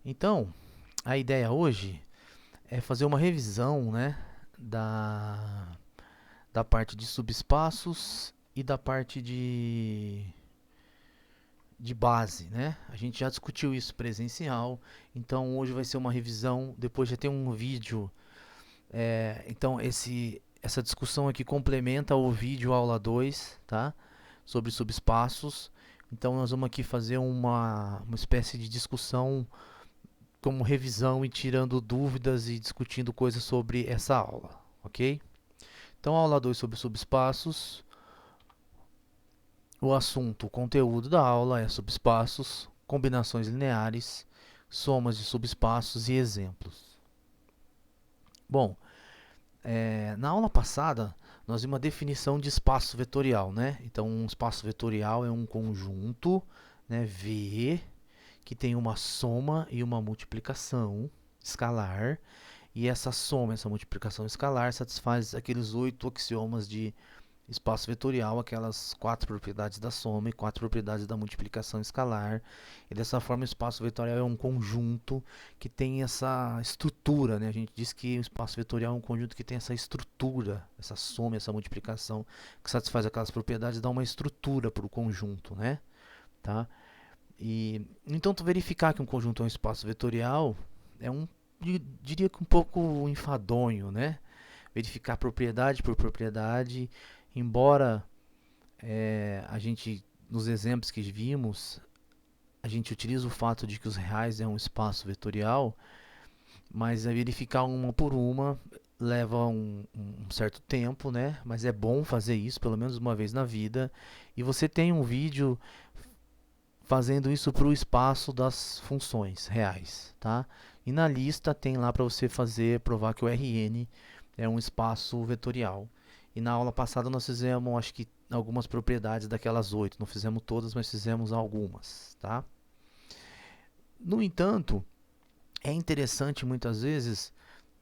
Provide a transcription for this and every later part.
Então, a ideia hoje é fazer uma revisão, né, da parte de subespaços e da parte de base, né? A gente já discutiu isso presencial, então hoje vai ser uma revisão. Depois já tem um vídeo. Então essa discussão aqui complementa o vídeo aula 2, tá? Sobre subespaços. Então nós vamos aqui fazer uma espécie de discussão como revisão e tirando dúvidas e discutindo coisas sobre essa aula, ok? Então, aula 2 sobre subespaços. O assunto, o conteúdo da aula é subespaços, combinações lineares, somas de subespaços e exemplos. Bom, na aula passada nós vimos uma definição de espaço vetorial, né? Então, um espaço vetorial é um conjunto, né, V, que tem uma soma e uma multiplicação escalar. E essa soma, essa multiplicação escalar satisfaz aqueles 8 axiomas de espaço vetorial, aquelas 4 propriedades da soma e 4 propriedades da multiplicação escalar. E dessa forma o espaço vetorial é um conjunto que tem essa estrutura, né? A gente diz que o espaço vetorial é um conjunto que tem essa estrutura, essa soma, essa multiplicação, que satisfaz aquelas propriedades, dá uma estrutura para o conjunto, né? Tá? E, então, tu verificar que um conjunto é um espaço vetorial é diria que um pouco enfadonho, né? Verificar propriedade por propriedade, embora a gente, nos exemplos que vimos, a gente utiliza o fato de que os reais é um espaço vetorial, mas verificar uma por uma leva um certo tempo, né? Mas é bom fazer isso pelo menos uma vez na vida. E você tem um vídeo fazendo isso para o espaço das funções reais, tá? E na lista tem lá para você fazer, provar que o Rn é um espaço vetorial. E na aula passada nós fizemos, acho que algumas propriedades daquelas 8. Não fizemos todas, mas fizemos algumas, tá? No entanto, é interessante muitas vezes,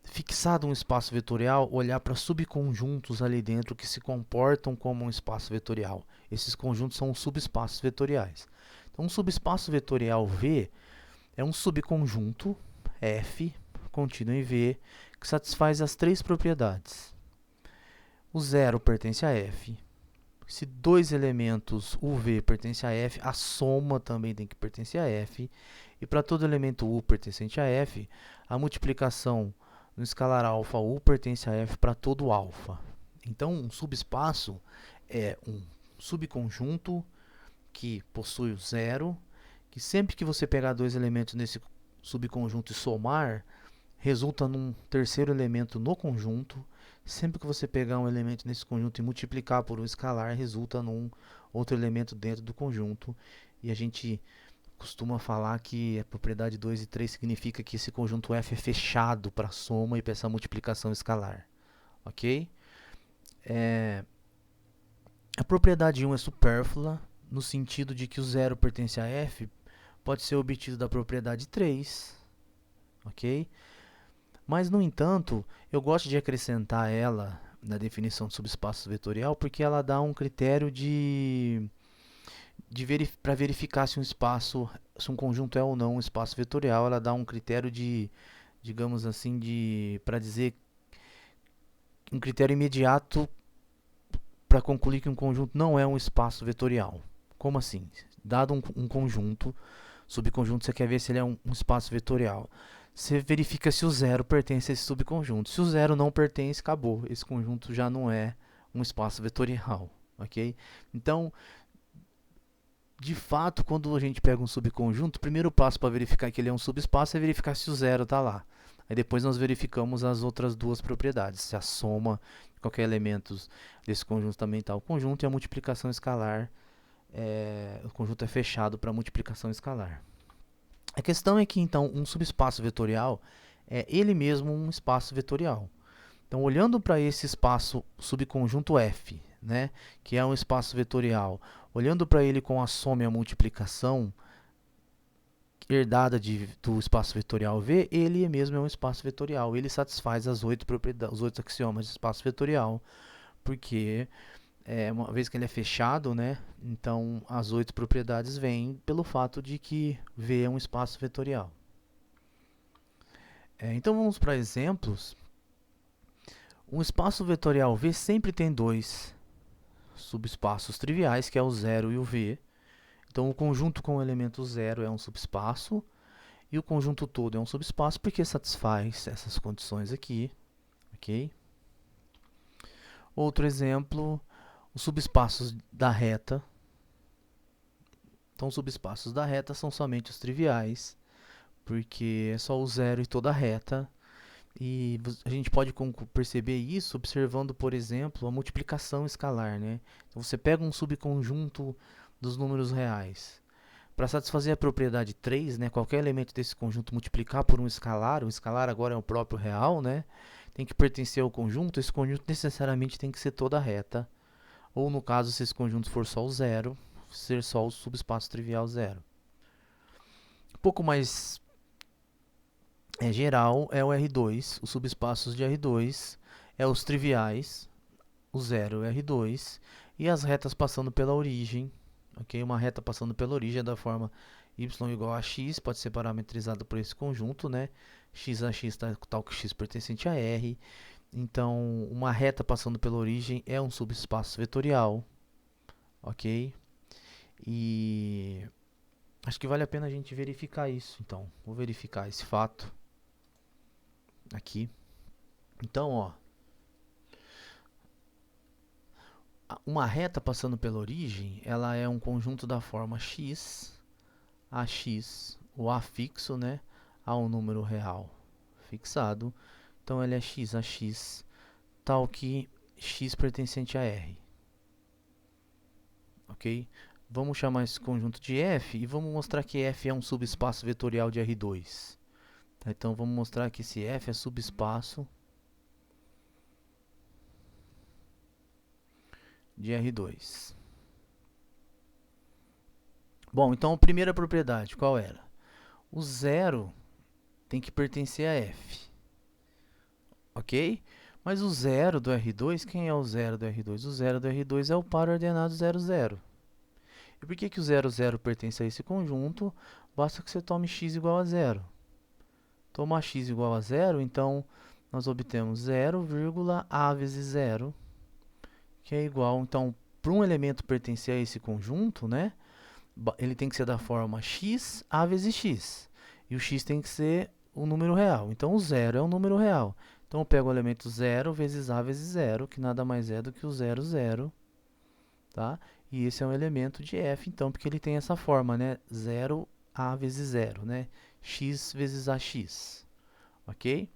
fixado um espaço vetorial, olhar para subconjuntos ali dentro que se comportam como um espaço vetorial. Esses conjuntos são os subespaços vetoriais. Então, um subespaço vetorial V é um subconjunto F contínuo em V que satisfaz as três propriedades. O zero pertence a F. Se dois elementos UV pertencem a F, a soma também tem que pertencer a F. E para todo elemento U pertencente a F, a multiplicação no escalar alfa U pertence a F para todo alfa. Então, um subespaço é um subconjunto que possui o zero, que sempre que você pegar dois elementos nesse subconjunto e somar, resulta num terceiro elemento no conjunto. Sempre que você pegar um elemento nesse conjunto e multiplicar por um escalar, resulta num outro elemento dentro do conjunto. E a gente costuma falar que a propriedade 2 e 3 significa que esse conjunto F é fechado para a soma e para essa multiplicação escalar. Ok? A propriedade 1 é supérflua, no sentido de que o zero pertence a F, pode ser obtido da propriedade 3. Ok? Mas, no entanto, eu gosto de acrescentar ela na definição de subespaço vetorial porque ela dá um critério para verificar se um espaço, se um conjunto é ou não um espaço vetorial. Ela dá um critério digamos assim, para dizer um critério imediato para concluir que um conjunto não é um espaço vetorial. Como assim? Dado um conjunto, subconjunto, você quer ver se ele é um espaço vetorial. Você verifica se o zero pertence a esse subconjunto. Se o zero não pertence, acabou. Esse conjunto já não é um espaço vetorial, ok? Então, de fato, quando a gente pega um subconjunto, o primeiro passo para verificar que ele é um subespaço é verificar se o zero está lá. Aí depois nós verificamos as outras duas propriedades, se a soma de qualquer elemento desse conjunto também está o conjunto, e a multiplicação escalar, o conjunto é fechado para multiplicação escalar. A questão é que, então, um subespaço vetorial é ele mesmo um espaço vetorial. Então, olhando para esse espaço subconjunto F, né, que é um espaço vetorial, olhando para ele com a soma e a multiplicação herdada do espaço vetorial V, ele mesmo é um espaço vetorial. Ele satisfaz os 8 axiomas de espaço vetorial, porque uma vez que ele é fechado, né, então as 8 propriedades vêm pelo fato de que V é um espaço vetorial. Então vamos para exemplos. Um espaço vetorial V sempre tem dois subespaços triviais, que é o 0 e o V. Então o conjunto com o elemento 0 é um subespaço e o conjunto todo é um subespaço porque satisfaz essas condições aqui, ok? Outro exemplo, os subespaços da reta. Então os subespaços da reta são somente os triviais, porque é só o 0 e toda a reta. E a gente pode perceber isso observando, por exemplo, a multiplicação escalar, né? Então você pega um subconjunto dos números reais. Para satisfazer a propriedade 3, né, qualquer elemento desse conjunto multiplicar por um escalar, o escalar agora é o próprio real, né? Tem que pertencer ao conjunto, esse conjunto necessariamente tem que ser toda reta. Ou no caso, se esse conjunto for só o zero, ser só o subespaço trivial zero. Um pouco mais geral é o R2, os subespaços de R2 é os triviais, o 0 é R2, e as retas passando pela origem, ok? Uma reta passando pela origem é da forma y igual a x, pode ser parametrizado por esse conjunto, né? X a x tal que x pertencente a R. Então, uma reta passando pela origem é um subespaço vetorial, ok? E acho que vale a pena a gente verificar isso, então. Vou verificar esse fato aqui. Então, ó, uma reta passando pela origem, ela é um conjunto da forma x, ax, o a fixo, né, a um número real fixado. Então, ele é x ax, tal que x pertencente a R. Ok? Vamos chamar esse conjunto de F e vamos mostrar que F é um subespaço vetorial de R2. Tá? Então, vamos mostrar que esse F é subespaço de R2. Bom, então a primeira propriedade, qual era? O 0 tem que pertencer a F, ok? Mas o 0 do R2, quem é o 0 do R2? O 0 do R2 é o par ordenado 0, 0. E por que o 0, 0 pertence a esse conjunto? Basta que você tome x igual a 0. Tomar x igual a 0, então nós obtemos 0,a vezes 0, que é igual, então, para um elemento pertencer a esse conjunto, né, ele tem que ser da forma x, a vezes x. E o x tem que ser um número real. Então, o 0 é um número real. Então, eu pego o elemento 0 vezes a vezes 0, que nada mais é do que o 0, 0. Tá? E esse é um elemento de f, então, porque ele tem essa forma, né? 0, a vezes 0, né? X vezes ax. Ok?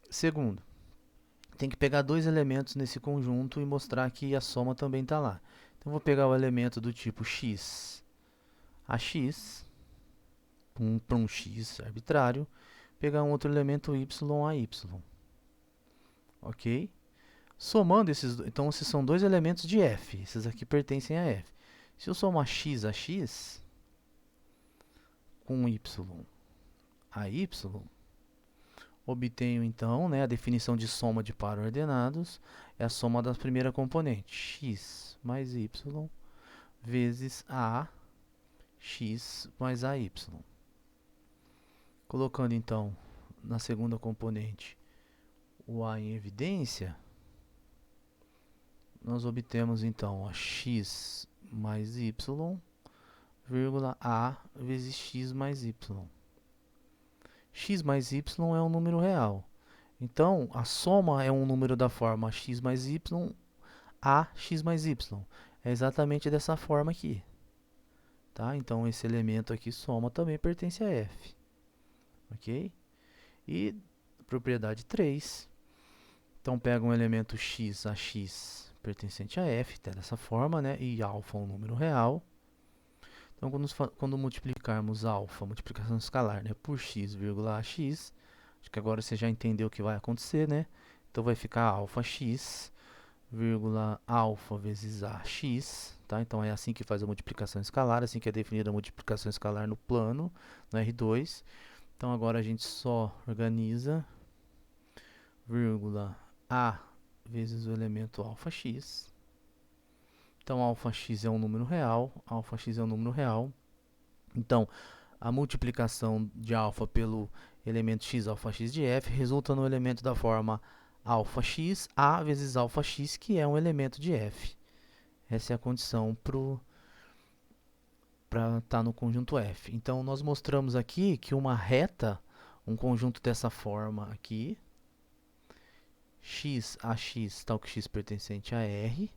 Segundo, tem que pegar dois elementos nesse conjunto e mostrar que a soma também está lá. Então, vou pegar o elemento do tipo x ax, para um x arbitrário, pegar um outro elemento y a y. Ok? Somando esses, então esses são dois elementos de f, esses aqui pertencem a f. Se eu somar x a x com y a y, obtenho então, né, a definição de soma de par ordenados, é a soma da primeira componente, x mais y vezes a x mais a y. Colocando então na segunda componente o a em evidência, nós obtemos então a x mais y, vírgula a vezes x mais y. X mais y é um número real. Então, a soma é um número da forma x mais y a x mais y. É exatamente dessa forma aqui. Tá? Então, esse elemento aqui, soma, também pertence a f. Ok? E propriedade 3. Então, pega um elemento x a x pertencente a f, até dessa forma, né? E alfa é um número real. Então, quando multiplicarmos alfa, multiplicação escalar, né, por x, ax, acho que agora você já entendeu o que vai acontecer, né? Então, vai ficar alfa x, alfa vezes ax, tá? Então, é assim que faz a multiplicação escalar, assim que é definida a multiplicação escalar no plano, no R2. Então, agora a gente só organiza, a vezes o elemento alfa x. Então, alfa x é um número real, Então, a multiplicação de alfa pelo elemento x alfa x de f, resulta no elemento da forma alfa x, a vezes alfa x, que é um elemento de f. Essa é a condição para estar no conjunto f. Então, nós mostramos aqui que uma reta, um conjunto dessa forma aqui, x a x, tal que x pertencente a R,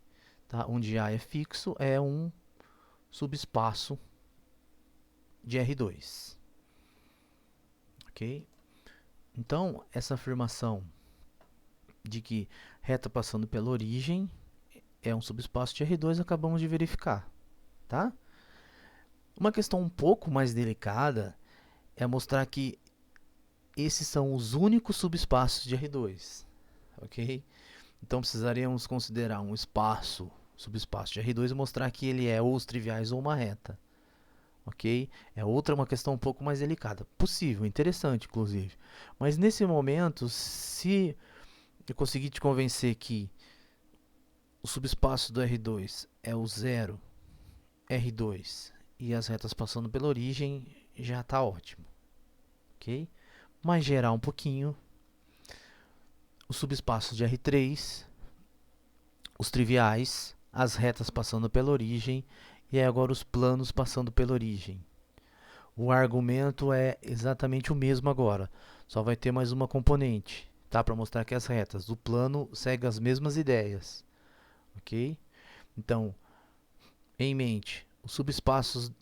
tá? Onde A é fixo, é um subespaço de R2. Ok? Então, essa afirmação de que reta passando pela origem é um subespaço de R2, acabamos de verificar. Tá? Uma questão um pouco mais delicada é mostrar que esses são os únicos subespaços de R2. Ok? Então, precisaríamos considerar um espaço, subespaço de R2 e mostrar que ele é ou os triviais ou uma reta. Ok? É uma questão um pouco mais delicada. Possível, interessante, inclusive. Mas nesse momento, se eu conseguir te convencer que o subespaço do R2 é o 0, R2 e as retas passando pela origem, já está ótimo. Ok? Mas gerar um pouquinho, os subespaços de R3, os triviais, as retas passando pela origem e agora os planos passando pela origem. O argumento é exatamente o mesmo agora, só vai ter mais uma componente, tá? Para mostrar que as retas do plano seguem as mesmas ideias, ok? Então, em mente, os subespaços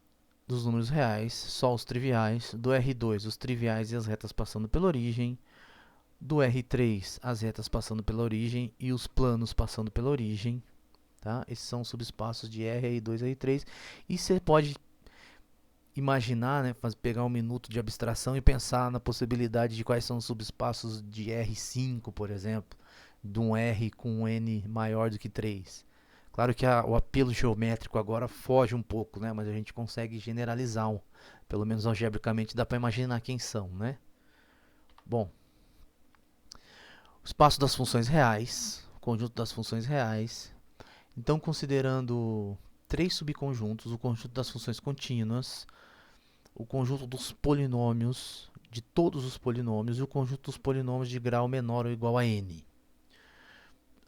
dos números reais, só os triviais, do R2 os triviais e as retas passando pela origem, do R3 as retas passando pela origem e os planos passando pela origem, tá? Esses são os subespaços de R, R2 e R3, e você pode imaginar, né, pegar um minuto de abstração e pensar na possibilidade de quais são os subespaços de R5, por exemplo, de um R com um N maior do que 3. Claro que o apelo geométrico agora foge um pouco, né, mas a gente consegue generalizar, pelo menos algebricamente dá para imaginar quem são, né? Bom, o espaço das funções reais, o conjunto das funções reais. Então, considerando três subconjuntos, o conjunto das funções contínuas, o conjunto dos polinômios, de todos os polinômios, e o conjunto dos polinômios de grau menor ou igual a n.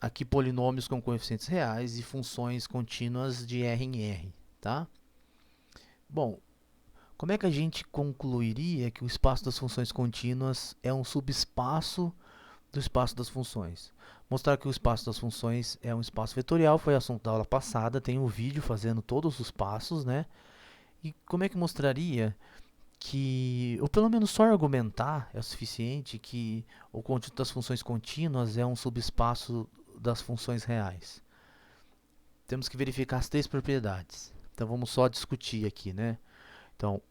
Aqui polinômios com coeficientes reais e funções contínuas de R em R. Tá? Bom, como é que a gente concluiria que o espaço das funções contínuas é um subespaço do espaço das funções? Mostrar que o espaço das funções é um espaço vetorial, foi assunto da aula passada, tem um vídeo fazendo todos os passos, né? E como é que mostraria que, ou pelo menos só argumentar é o suficiente, que o conjunto das funções contínuas é um subespaço das funções reais? Temos que verificar as três propriedades. Então vamos só discutir aqui, né? Então,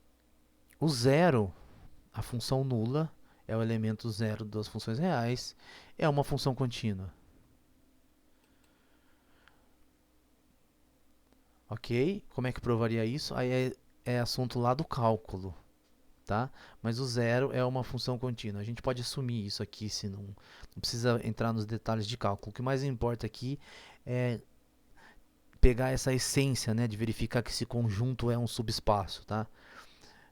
o zero, a função nula, é o elemento zero das funções reais, é uma função contínua. Ok? Como é que provaria isso? Aí é assunto lá do cálculo. Tá? Mas o zero é uma função contínua. A gente pode assumir isso aqui, se não precisa entrar nos detalhes de cálculo. O que mais importa aqui é pegar essa essência, né, de verificar que esse conjunto é um subespaço. Tá?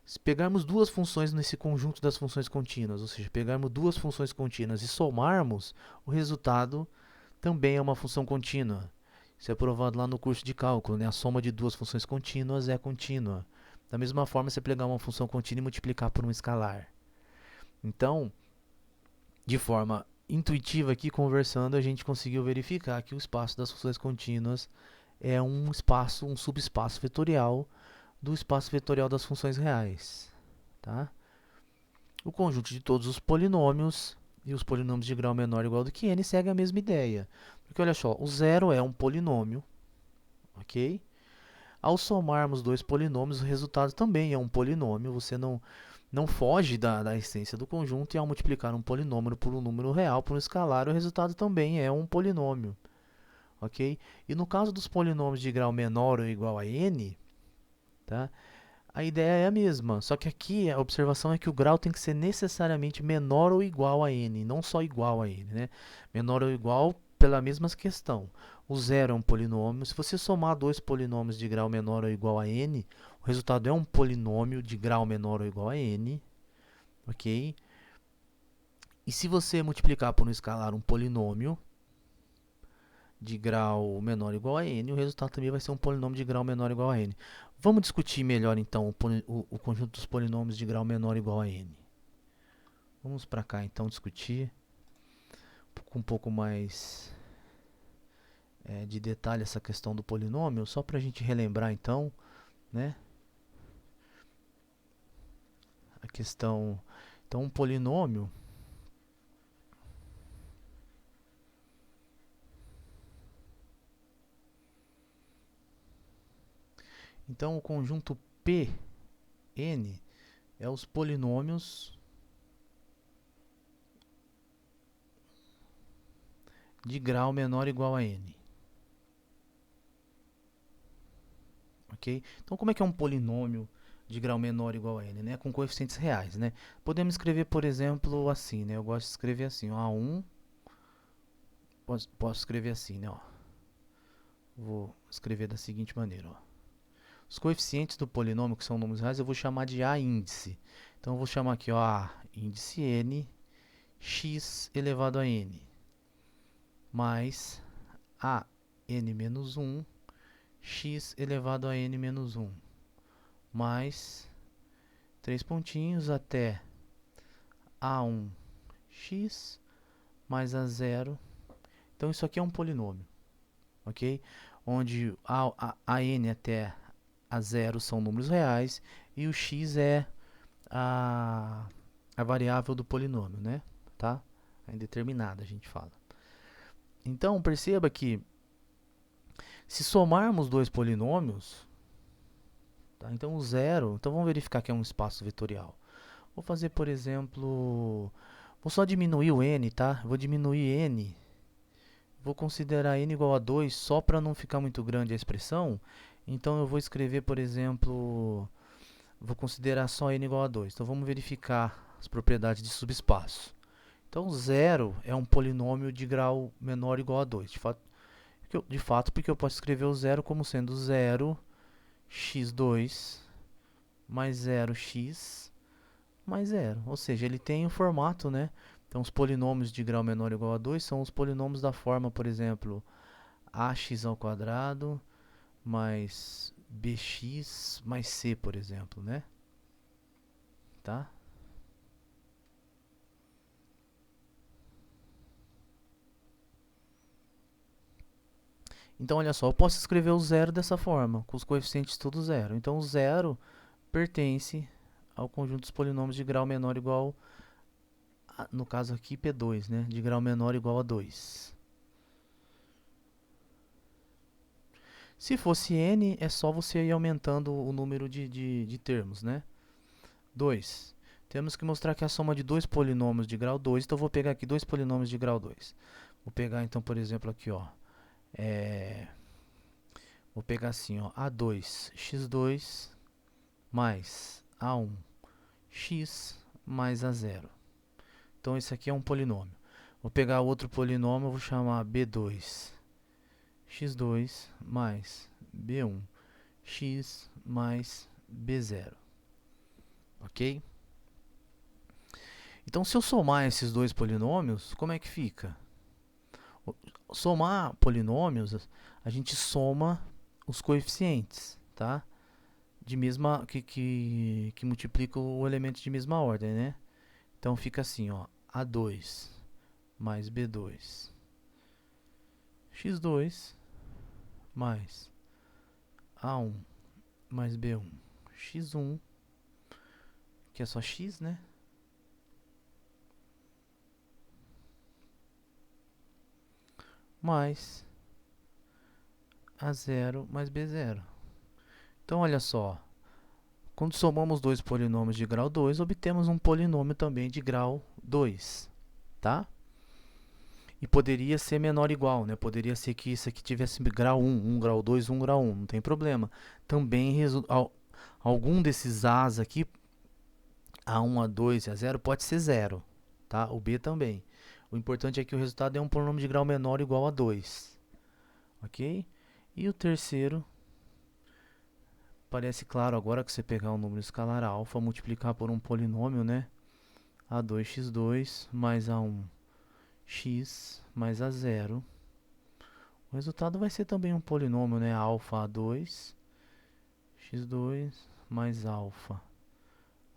Se pegarmos duas funções nesse conjunto das funções contínuas, ou seja, pegarmos duas funções contínuas e somarmos, o resultado também é uma função contínua. Isso é provado lá no curso de cálculo, né? A soma de duas funções contínuas é contínua. Da mesma forma, você pegar uma função contínua e multiplicar por um escalar. Então, de forma intuitiva aqui, conversando, a gente conseguiu verificar que o espaço das funções contínuas é um espaço, um subespaço vetorial do espaço vetorial das funções reais. Tá? O conjunto de todos os polinômios e os polinômios de grau menor ou igual do que n segue a mesma ideia. Porque olha só, o zero é um polinômio, ok? Ao somarmos dois polinômios, o resultado também é um polinômio. Você não foge da essência do conjunto, e ao multiplicar um polinômio por um número real, por um escalar, o resultado também é um polinômio. Ok? E no caso dos polinômios de grau menor ou igual a n, tá? A ideia é a mesma, só que aqui a observação é que o grau tem que ser necessariamente menor ou igual a n, não só igual a n, né? Menor ou igual pela mesma questão. O zero é um polinômio. Se você somar dois polinômios de grau menor ou igual a n, o resultado é um polinômio de grau menor ou igual a n, ok? E se você multiplicar por um escalar um polinômio de grau menor ou igual a n, o resultado também vai ser um polinômio de grau menor ou igual a n. Vamos discutir melhor então o conjunto dos polinômios de grau menor ou igual a n. Vamos para cá então discutir com um pouco mais de detalhe essa questão do polinômio, só para a gente relembrar então, né? A questão, então um polinômio então o conjunto Pn é os polinômios de grau menor ou igual a n. Ok? Então como é que é um polinômio de grau menor ou igual a n, né? Com coeficientes reais, né? Podemos escrever, por exemplo, assim, né? Eu gosto de escrever assim, ó, A1, posso escrever assim, né? Ó. Vou escrever da seguinte maneira, ó. Os coeficientes do polinômio, que são números reais, eu vou chamar de A índice. Então eu vou chamar aqui, ó, A índice n, x elevado a n, mais a n menos 1, x elevado a n menos 1, mais 3 pontinhos até a1x mais a0. Então isso aqui é um polinômio, ok? Onde a n até a 0 são números reais e o x é a variável do polinômio, né? Tá? É indeterminada, a gente fala. Então perceba que se somarmos dois polinômios, tá? Então o zero, então vamos verificar que é um espaço vetorial. Vou fazer, por exemplo, vou só diminuir o n, tá? Vou diminuir n, vou considerar n igual a 2 só para não ficar muito grande a expressão. Então eu vou escrever, por exemplo, vou considerar só n igual a 2. Então vamos verificar as propriedades de subespaço. Então zero é um polinômio de grau menor ou igual a 2. De fato, porque eu posso escrever o zero como sendo 0 x2 mais 0x mais 0. Ou seja, ele tem o formato, né? Então, os polinômios de grau menor ou igual a 2 são os polinômios da forma, por exemplo, ax ao quadrado mais bx mais c, por exemplo, né? Tá? Então, olha só, eu posso escrever o zero dessa forma, com os coeficientes todos zero. Então, o zero pertence ao conjunto dos polinômios de grau menor ou igual a, no caso aqui, P2, né? De grau menor ou igual a 2. Se fosse n, é só você ir aumentando o número de termos, né? 2. Temos que mostrar que a soma de dois polinômios de grau 2, então eu vou pegar aqui dois polinômios de grau 2. Vou pegar então, por exemplo, aqui, ó. Vou pegar assim, ó, A2x2 mais A1x mais A0. Então esse aqui é um polinômio. Vou pegar outro polinômio, vou chamar B2x2 mais B1x mais B0. Ok? Então, se eu somar esses dois polinômios, como é que fica? Somar polinômios, a gente soma os coeficientes, tá? De mesma que multiplica o elemento de mesma ordem, né? Então fica assim, ó, A2 mais B2 x2 mais A1 mais B1 x1, que é só x, né? Mais A0 mais B0. Então, olha só. Quando somamos dois polinômios de grau 2, obtemos um polinômio também de grau 2, tá? E poderia ser menor ou igual, né? Poderia ser que isso aqui tivesse grau 1, 1 grau 2, 1 grau 1, não tem problema. Também algum desses A's aqui, A1, A2 e A0 pode ser 0, tá? O B também. O importante é que o resultado é um polinômio de grau menor ou igual a 2, ok? E o terceiro, parece claro agora que você pegar um número escalar alfa, multiplicar por um polinômio, né? A2x2 mais A1x mais A0. O resultado vai ser também um polinômio, né? Alfa A2 x2 mais alfa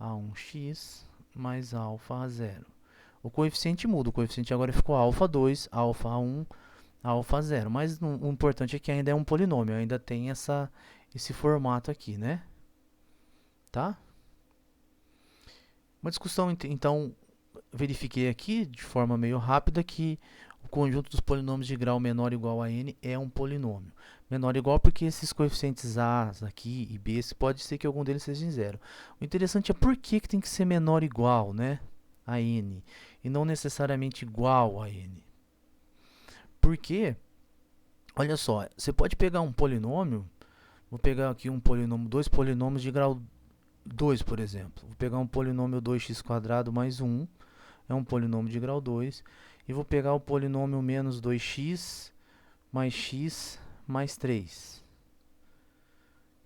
A1x mais alfa A0. O coeficiente muda, o coeficiente agora ficou alfa 2, alfa 1, alfa 0. Mas o importante é que ainda é um polinômio, ainda tem esse formato aqui, né? Tá? Uma discussão, então, verifiquei aqui de forma meio rápida que o conjunto dos polinômios de grau menor ou igual a n é um polinômio. Menor ou igual porque esses coeficientes a aqui e b, pode ser que algum deles seja em zero. O interessante é por que tem que ser menor ou igual, né, a n, e não necessariamente igual a n. Porque, olha só, você pode pegar um polinômio, vou pegar aqui um polinômio, dois polinômios de grau 2, por exemplo. Vou pegar um polinômio 2x² mais 1, é um polinômio de grau 2, e vou pegar o polinômio menos 2x mais 3.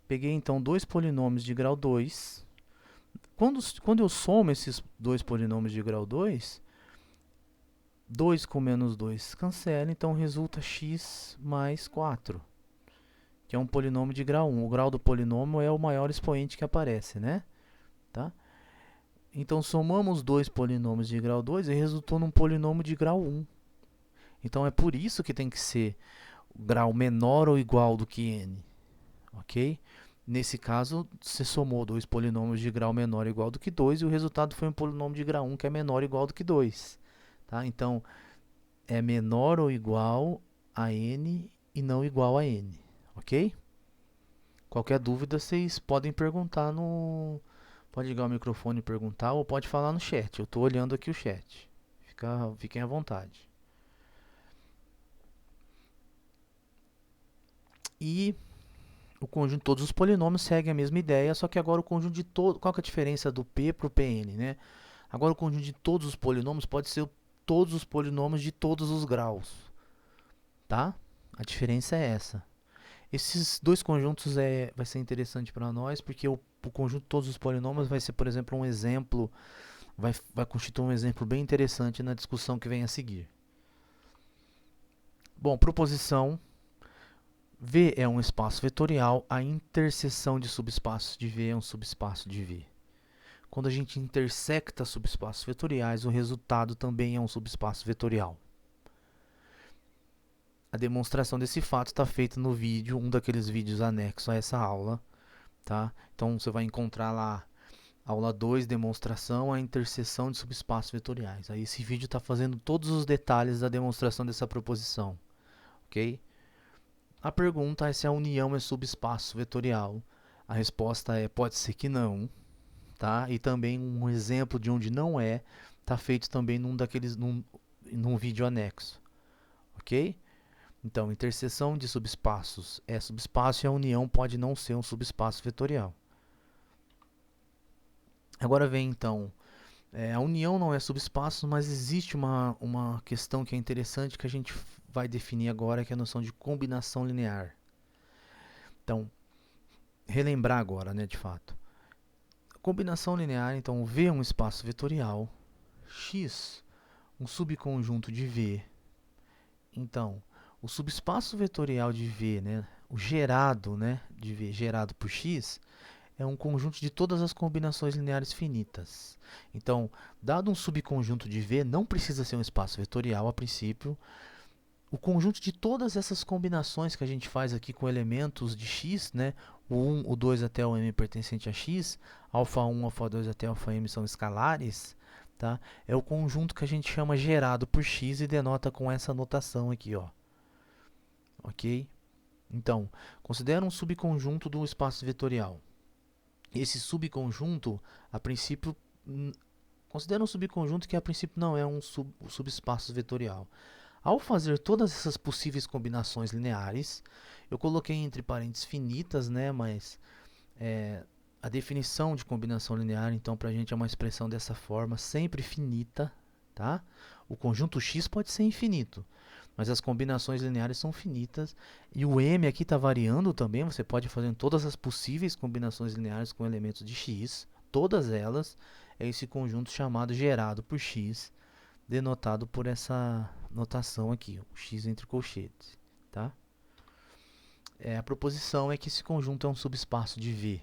Peguei então dois polinômios de grau 2. Quando eu somo esses dois polinômios de grau 2, 2 com menos 2 cancela, então resulta x mais 4, que é um polinômio de grau 1. O grau do polinômio é o maior expoente que aparece, né? Tá? Então, somamos dois polinômios de grau 2 e resultou num polinômio de grau 1. Então, é por isso que tem que ser grau menor ou igual do que n. Ok? Nesse caso, você somou dois polinômios de grau menor ou igual do que 2 e o resultado foi um polinômio de grau 1 que é menor ou igual do que 2. Tá? Então, é menor ou igual a n e não igual a n. Ok? Qualquer dúvida, vocês podem perguntar no... Pode ligar o microfone e perguntar ou pode falar no chat. Eu estou olhando aqui o chat. Fiquem à vontade. E o conjunto de todos os polinômios segue a mesma ideia, só que agora o conjunto de todos... Qual que é a diferença do P para o Pn, né? Agora o conjunto de todos os polinômios pode ser todos os polinômios de todos os graus. Tá? A diferença é essa. Esses dois conjuntos vai ser interessante para nós, porque o conjunto de todos os polinômios vai ser, por exemplo, um exemplo, vai constituir um exemplo bem interessante na discussão que vem a seguir. Bom, proposição. V é um espaço vetorial, a interseção de subespaços de V é um subespaço de V. Quando a gente intersecta subespaços vetoriais, o resultado também é um subespaço vetorial. A demonstração desse fato está feita no vídeo, um daqueles vídeos anexos a essa aula. Tá? Então, você vai encontrar lá, aula 2, demonstração, a interseção de subespaços vetoriais. Aí esse vídeo está fazendo todos os detalhes da demonstração dessa proposição. Ok? A pergunta é se a união é subespaço vetorial. A resposta é pode ser que não. Tá? E também um exemplo de onde não é, está feito também num vídeo anexo. Ok? Então, interseção de subespaços é subespaço e a união pode não ser um subespaço vetorial. Agora vem então, a união não é subespaço, mas existe uma questão que é interessante que a gente vai definir agora, que é a noção de combinação linear. Então, relembrar agora, né, de fato. Combinação linear, então, V é um espaço vetorial, X um subconjunto de V. Então, o subespaço vetorial de V, né, o gerado, né, de V gerado por X, é um conjunto de todas as combinações lineares finitas. Então, dado um subconjunto de V, não precisa ser um espaço vetorial a princípio. O conjunto de todas essas combinações que a gente faz aqui com elementos de x, né, o 1, o 2 até o m pertencente a x, alfa 1, alfa 2 até alfa m são escalares, tá? É o conjunto que a gente chama gerado por x e denota com essa notação aqui, ó. Ok? Então, considera um subconjunto do espaço vetorial. Esse subconjunto, a princípio, considera um subconjunto que a princípio não é um subespaço vetorial. Ao fazer todas essas possíveis combinações lineares, eu coloquei entre parênteses finitas, né, mas a definição de combinação linear, então, para a gente é uma expressão dessa forma, sempre finita, tá? O conjunto X pode ser infinito, mas as combinações lineares são finitas, e o M aqui está variando também, você pode fazer todas as possíveis combinações lineares com elementos de X, todas elas, é esse conjunto chamado gerado por x, denotado por essa notação aqui, o x entre colchetes, tá? A proposição é que esse conjunto é um subespaço de V.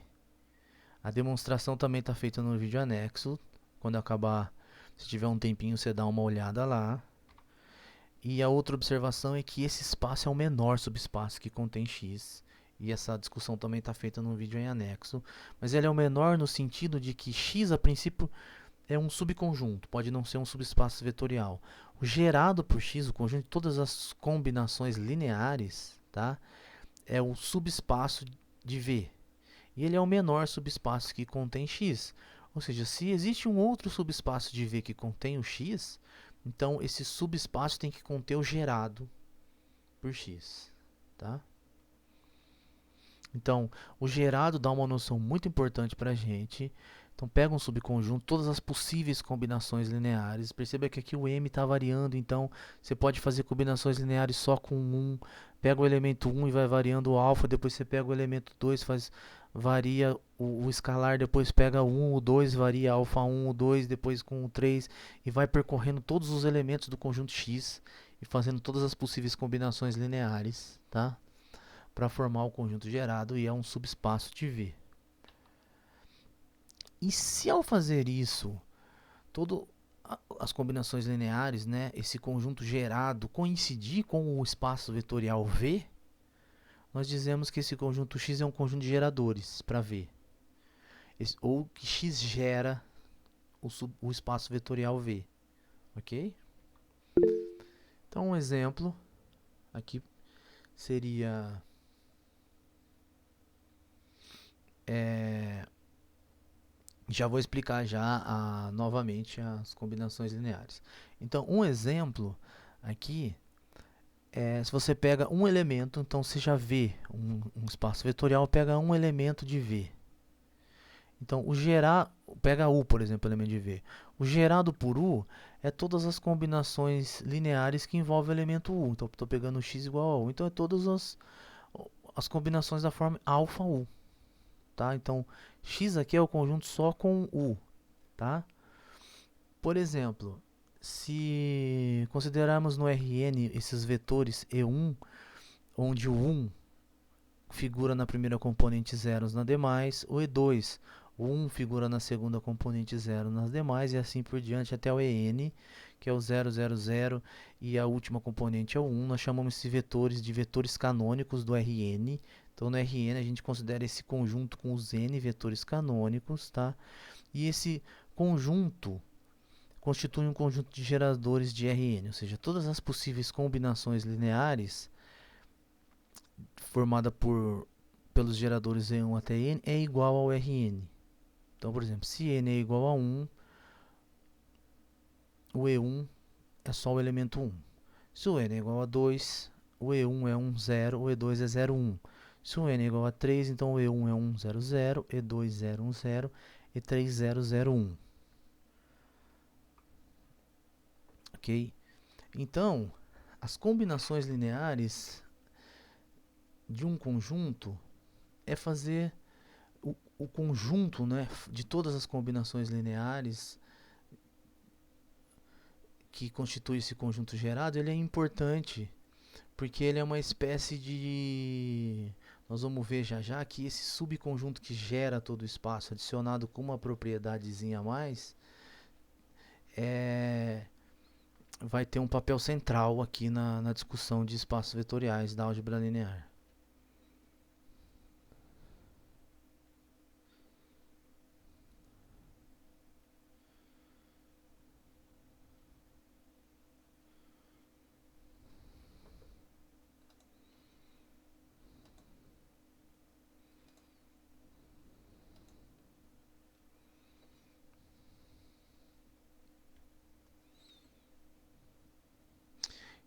A demonstração também está feita no vídeo anexo. Quando acabar, se tiver um tempinho, você dá uma olhada lá. E a outra observação é que esse espaço é o menor subespaço que contém x. E essa discussão também está feita no vídeo em anexo. Mas ele é o menor no sentido de que x, a princípio, é um subconjunto, pode não ser um subespaço vetorial. O gerado por x, o conjunto de todas as combinações lineares, tá? É o subespaço de V. E ele é o menor subespaço que contém x. Ou seja, se existe um outro subespaço de V que contém o x, então esse subespaço tem que conter o gerado por x. Tá? Então, o gerado dá uma noção muito importante para a gente. Então, pega um subconjunto, todas as possíveis combinações lineares. Perceba que aqui o m está variando, então você pode fazer combinações lineares só com 1. Pega o elemento 1 e vai variando o alfa, depois você pega o elemento 2, varia o escalar, depois pega o 1, o 2, varia alfa 1, o 2, depois com o 3, e vai percorrendo todos os elementos do conjunto x e fazendo todas as possíveis combinações lineares, tá? Para formar o conjunto gerado, e é um subespaço de V. E se ao fazer isso, todas as combinações lineares, né, esse conjunto gerado coincidir com o espaço vetorial V, nós dizemos que esse conjunto X é um conjunto de geradores para V. Ou que X gera o espaço vetorial V. Ok? Então, um exemplo aqui seria... já vou explicar novamente as combinações lineares. Então, um exemplo aqui se você pega um elemento, então você já vê um espaço vetorial, pega um elemento de V. Então, pega U, por exemplo, elemento de V. O gerado por U é todas as combinações lineares que envolvem o elemento U. Então, estou pegando x igual a U. Então, é todas as combinações da forma alfa U. Tá? Então, x aqui é o conjunto só com U. Tá? Por exemplo, se considerarmos no Rn esses vetores E1, onde o 1 figura na primeira componente, zeros nas demais, o E2, o 1 figura na segunda componente, 0 nas demais, e assim por diante até o En, que é o 0, 0, 0, e a última componente é o 1. Nós chamamos esses vetores de vetores canônicos do Rn. Então, no Rn a gente considera esse conjunto com os n vetores canônicos, tá? E esse conjunto constitui um conjunto de geradores de Rn, ou seja, todas as possíveis combinações lineares formada pelos geradores E1 até N é igual ao Rn. Então, por exemplo, se N é igual a 1, o E1 é só o elemento 1. Se o N é igual a 2, o E1 é 1, 0, o E2 é 0, 1. Se o N é igual a 3, então o E1 é 1, 0, 0, E2, 0, 1, 0, E3, 0, 0, 1. Ok? Então, as combinações lineares de um conjunto é fazer o conjunto, né, de todas as combinações lineares que constitui esse conjunto gerado. Ele é importante porque ele é uma espécie de... Nós vamos ver já já que esse subconjunto que gera todo o espaço, adicionado com uma propriedadezinha a mais, vai ter um papel central aqui na discussão de espaços vetoriais da álgebra linear.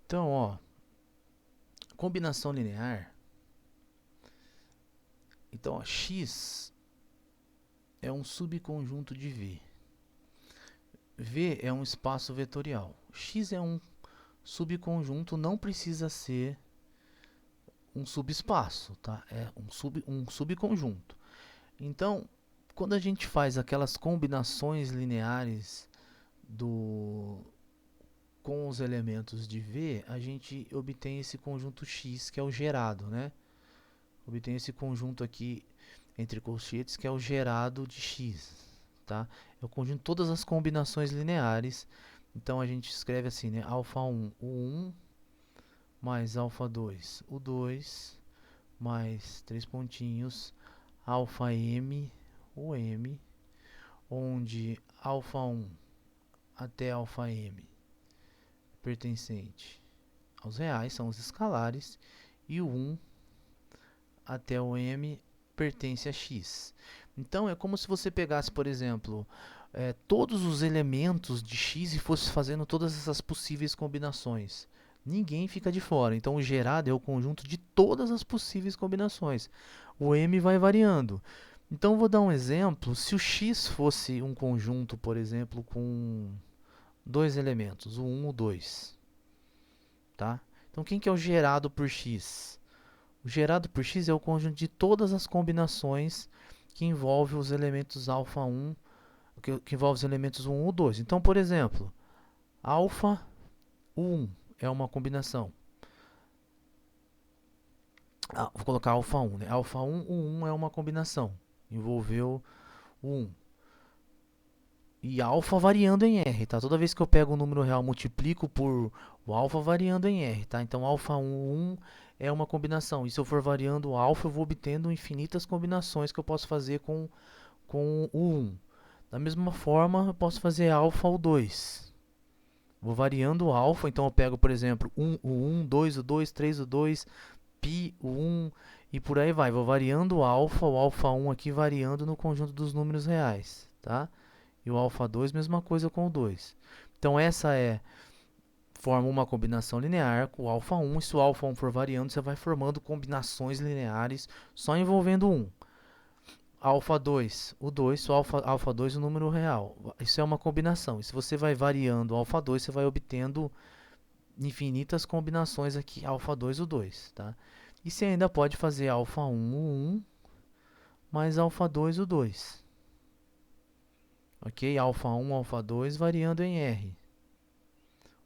Então, ó, combinação linear. Então, ó, X é um subconjunto de V. V é um espaço vetorial. X é um subconjunto, não precisa ser um subespaço, tá? É um subconjunto. Então, quando a gente faz aquelas combinações lineares do com os elementos de V, a gente obtém esse conjunto X, que é o gerado, né? Obtém esse conjunto aqui entre colchetes, que é o gerado de X, tá? É o conjunto de todas as combinações lineares. Então a gente escreve assim, né? Alfa 1, o 1, mais alfa 2, o 2, mais 3 pontinhos, alfa M, o M, onde alfa 1 até alfa M pertencente aos reais, são os escalares, e o 1 até o M pertence a X. Então é como se você pegasse, por exemplo, todos os elementos de X e fosse fazendo todas essas possíveis combinações. Ninguém fica de fora. Então o gerado é o conjunto de todas as possíveis combinações. O M vai variando. Então vou dar um exemplo. Se o X fosse um conjunto, por exemplo, com dois elementos, o 1 e o 2. Tá? Então quem que é o gerado por X? O gerado por X é o conjunto de todas as combinações que envolvem os elementos alfa 1, que envolve os elementos 1 ou 2. Então, por exemplo, alfa 1 é uma combinação. Vou colocar alfa 1, né? Alfa 1, o 1 é uma combinação. Envolveu o 1. E alfa variando em R, tá? Toda vez que eu pego um número real, multiplico por o alfa variando em R, tá? Então, alfa 1 é uma combinação. E se eu for variando o alfa, eu vou obtendo infinitas combinações que eu posso fazer com o 1. Da mesma forma, eu posso fazer alfa o 2. Vou variando o alfa, então eu pego, por exemplo, o 1, 2, o 2, 3, o 2, π, o 1 e por aí vai. Vou variando o alfa 1 aqui variando no conjunto dos números reais, tá? E o alfa 2, mesma coisa com o 2. Então essa forma uma combinação linear com o alfa 1, e se o alfa 1 for variando, você vai formando combinações lineares só envolvendo 1. Alfa 2, o 2, o alfa 2 o número real. Isso é uma combinação. E se você vai variando o alfa 2, você vai obtendo infinitas combinações aqui, alfa 2 o 2, tá? E você ainda pode fazer alfa 1 o 1 mais alfa 2 o 2. Ok? Alfa 1, alfa 2 variando em R.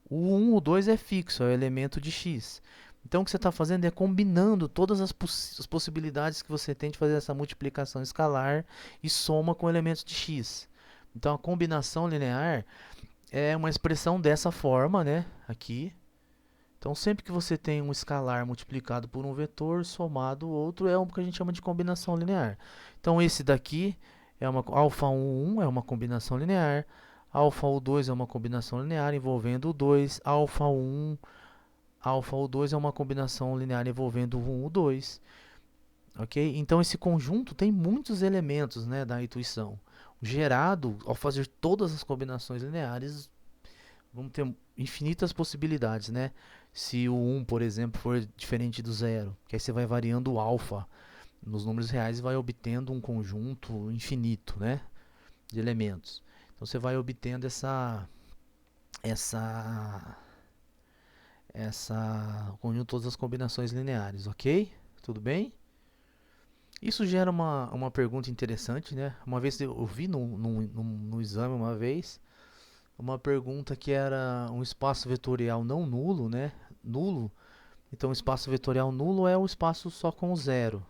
O 1, o 2 é fixo, é o elemento de X. Então o que você está fazendo é combinando todas as possibilidades que você tem de fazer essa multiplicação escalar e soma com elementos de X. Então a combinação linear é uma expressão dessa forma, né? Aqui. Então sempre que você tem um escalar multiplicado por um vetor somado outro, é o que a gente chama de combinação linear. Então esse daqui é uma alfa 1 é uma combinação linear. Alfa U2 é uma combinação linear envolvendo o 2. Alfa U1, alfa U2 é uma combinação linear envolvendo o 1 e o 2. Ok? Então esse conjunto tem muitos elementos, né, da intuição. O gerado, ao fazer todas as combinações lineares, vamos ter infinitas possibilidades, né? Se o 1, por exemplo, for diferente do 0, que aí você vai variando o alfa nos números reais e vai obtendo um conjunto infinito, né, de elementos. Então você vai obtendo essa conjunto de todas as combinações lineares, ok? Tudo bem? Isso gera uma pergunta interessante, né? Uma vez eu vi no exame uma vez uma pergunta que era um espaço vetorial não nulo, né? Nulo. Então o espaço vetorial nulo é o espaço só com zero,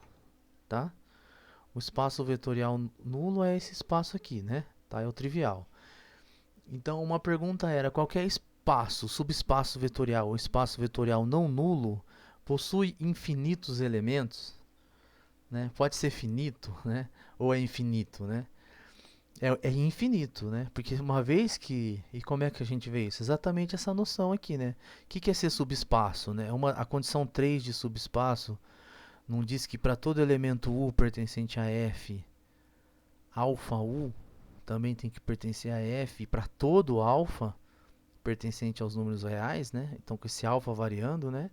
tá? O espaço vetorial nulo é esse espaço aqui, né? Tá? É o trivial. Então, uma pergunta era: qualquer espaço, subespaço vetorial ou espaço vetorial não nulo possui infinitos elementos? Né? Pode ser finito, né? Ou é infinito, né? É infinito, né? Porque uma vez que... E como é que a gente vê isso? Exatamente essa noção aqui, né? O que é ser subespaço, né? A condição 3 de subespaço não diz que para todo elemento U pertencente a F, alfa U também tem que pertencer a F, e para todo alfa pertencente aos números reais, né? Então com esse alfa variando, né?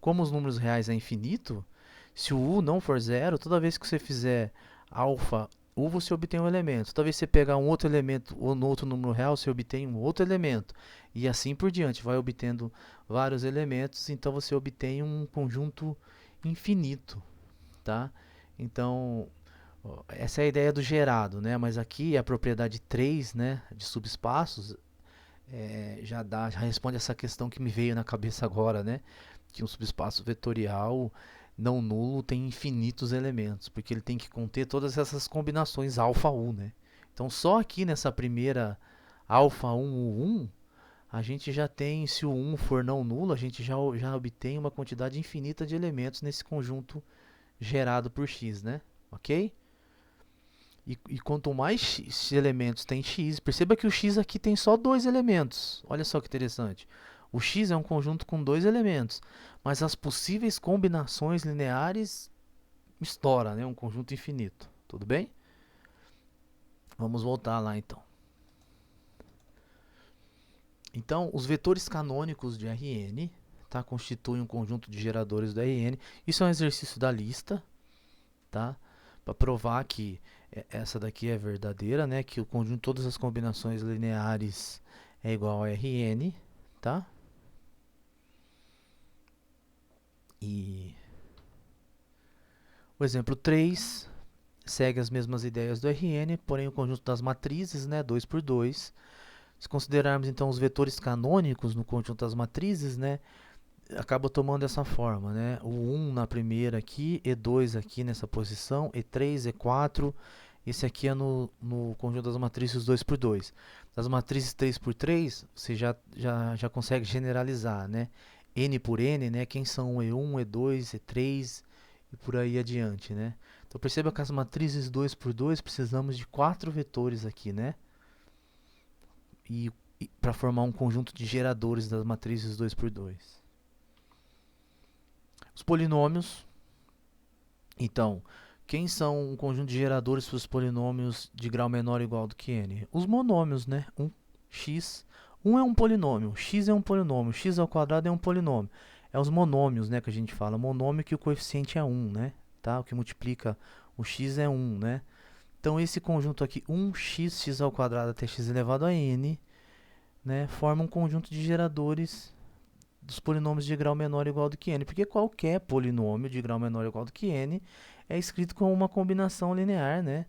Como os números reais é infinito, se o U não for zero, toda vez que você fizer alfa U, você obtém um elemento. Toda vez que você pegar um outro elemento ou no outro número real, você obtém um outro elemento. E assim por diante, vai obtendo vários elementos, então você obtém um conjunto infinito, tá? Então, Essa é a ideia do gerado, né? Mas aqui a propriedade 3, né, de subespaços, já responde essa questão que me veio na cabeça agora, né? Que um subespaço vetorial não nulo tem infinitos elementos, porque ele tem que conter todas essas combinações alfa U, né? Então só aqui nessa primeira alfa 1 U1, a gente já tem, se o 1 for não nulo, a gente já obtém uma quantidade infinita de elementos nesse conjunto gerado por x, né? Ok? E quanto mais elementos tem x, perceba que o x aqui tem só dois elementos. Olha só que interessante. O x é um conjunto com dois elementos, mas as possíveis combinações lineares estoura, né? Um conjunto infinito. Tudo bem? Vamos voltar lá então. Então, os vetores canônicos de Rn, tá, constituem um conjunto de geradores do Rn. Isso é um exercício da lista, tá? Para provar que essa daqui é verdadeira, né? Que o conjunto de todas as combinações lineares é igual a Rn, tá? E o exemplo 3 segue as mesmas ideias do Rn, porém o conjunto das matrizes, né, 2 por 2. Se considerarmos então os vetores canônicos no conjunto das matrizes, né, acaba tomando essa forma, né? O 1 na primeira aqui, E2 aqui nessa posição, E3, E4. Esse aqui é no conjunto das matrizes 2 por 2. Das matrizes 3 por 3, você já consegue generalizar, né? N por N, né? Quem são E1, E2, E3 e por aí adiante, né? Então perceba que as matrizes 2 por 2 precisamos de 4 vetores aqui, né? E para formar um conjunto de geradores das matrizes 2 por 2. Os polinômios. Então, quem são um conjunto de geradores para os polinômios de grau menor ou igual do que n? Os monômios, né? 1x. 1 é um polinômio, x é um polinômio, x ao quadrado é um polinômio. É os monômios, né, que a gente fala. Monômio que o coeficiente é 1, né? Tá? O que multiplica o x é 1, né? Então, esse conjunto aqui, 1x, x ao quadrado até x elevado a n, né, forma um conjunto de geradores dos polinômios de grau menor ou igual do que n, porque qualquer polinômio de grau menor ou igual do que n é escrito como uma combinação linear, né,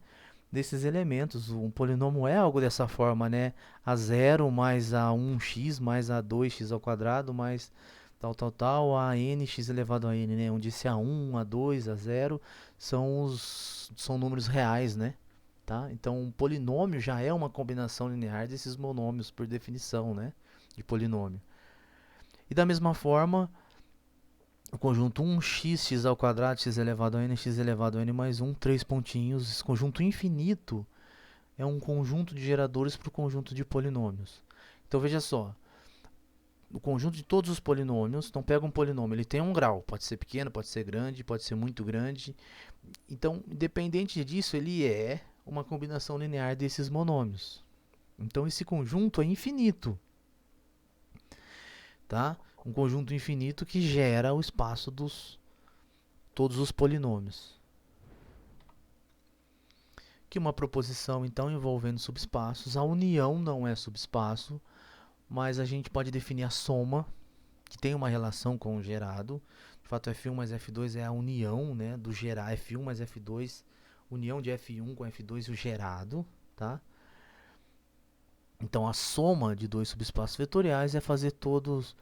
desses elementos. Um polinômio é algo dessa forma, né, a0 mais a1x mais a2x ao quadrado mais tal, a nx elevado a n, né, onde esse a1, a2, a0 são números reais, né. Tá? Então, um polinômio já é uma combinação linear desses monômios, por definição, né, de polinômio. E da mesma forma, o conjunto 1x, x ao quadrado, x elevado a n, x elevado a n mais 1, 3 pontinhos. Esse conjunto infinito é um conjunto de geradores para o conjunto de polinômios. Então, veja só. O conjunto de todos os polinômios, então pega um polinômio, ele tem um grau, pode ser pequeno, pode ser grande, pode ser muito grande. Então, independente disso, ele é uma combinação linear desses monômios. Então, esse conjunto é infinito. Tá? Um conjunto infinito que gera o espaço dos todos os polinômios. Que uma proposição, então, envolvendo subespaços. A união não é subespaço, mas a gente pode definir a soma, que tem uma relação com o gerado. De fato, F1 mais F2 é a união, né, do gerar F1 mais F2, união de F1 com F2 e o gerado. Tá? Então, a soma de dois subespaços vetoriais é fazer todos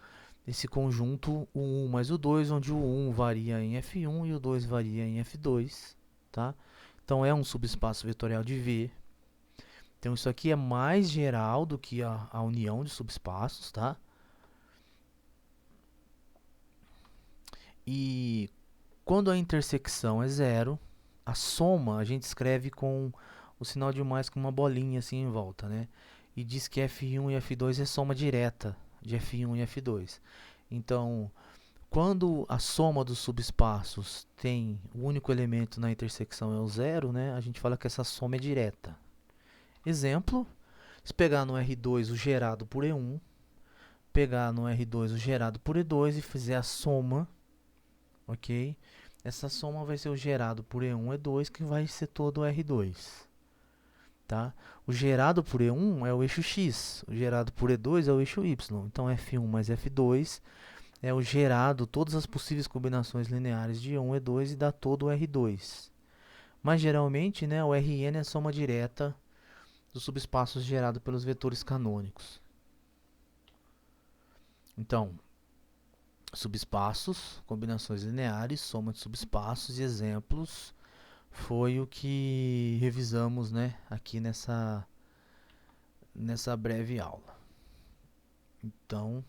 esse conjunto, o 1 mais o 2, onde o 1 varia em F1 e o 2 varia em F2. Tá? Então, é um subespaço vetorial de V. Então, isso aqui é mais geral do que a união de subespaços. Tá? E quando a intersecção é zero, a soma a gente escreve com o sinal de mais com uma bolinha assim em volta, né? E diz que F1 e F2 é soma direta de F1 e F2. Então, quando a soma dos subespaços tem o único elemento na intersecção é o zero, né? A gente fala que essa soma é direta. Exemplo, se pegar no R2 o gerado por E1, pegar no R2 o gerado por E2 e fizer a soma, ok? Essa soma vai ser o gerado por E1 e E2, que vai ser todo o R2. Tá? O gerado por E1 é o eixo X, o gerado por E2 é o eixo Y. Então, F1 mais F2 é o gerado, todas as possíveis combinações lineares de E1 e E2 e dá todo o R2. Mas geralmente, né, o Rn é a soma direta dos subespaços gerados pelos vetores canônicos. Então, subespaços, combinações lineares, soma de subespaços e exemplos foi o que revisamos, né, aqui nessa breve aula. Então,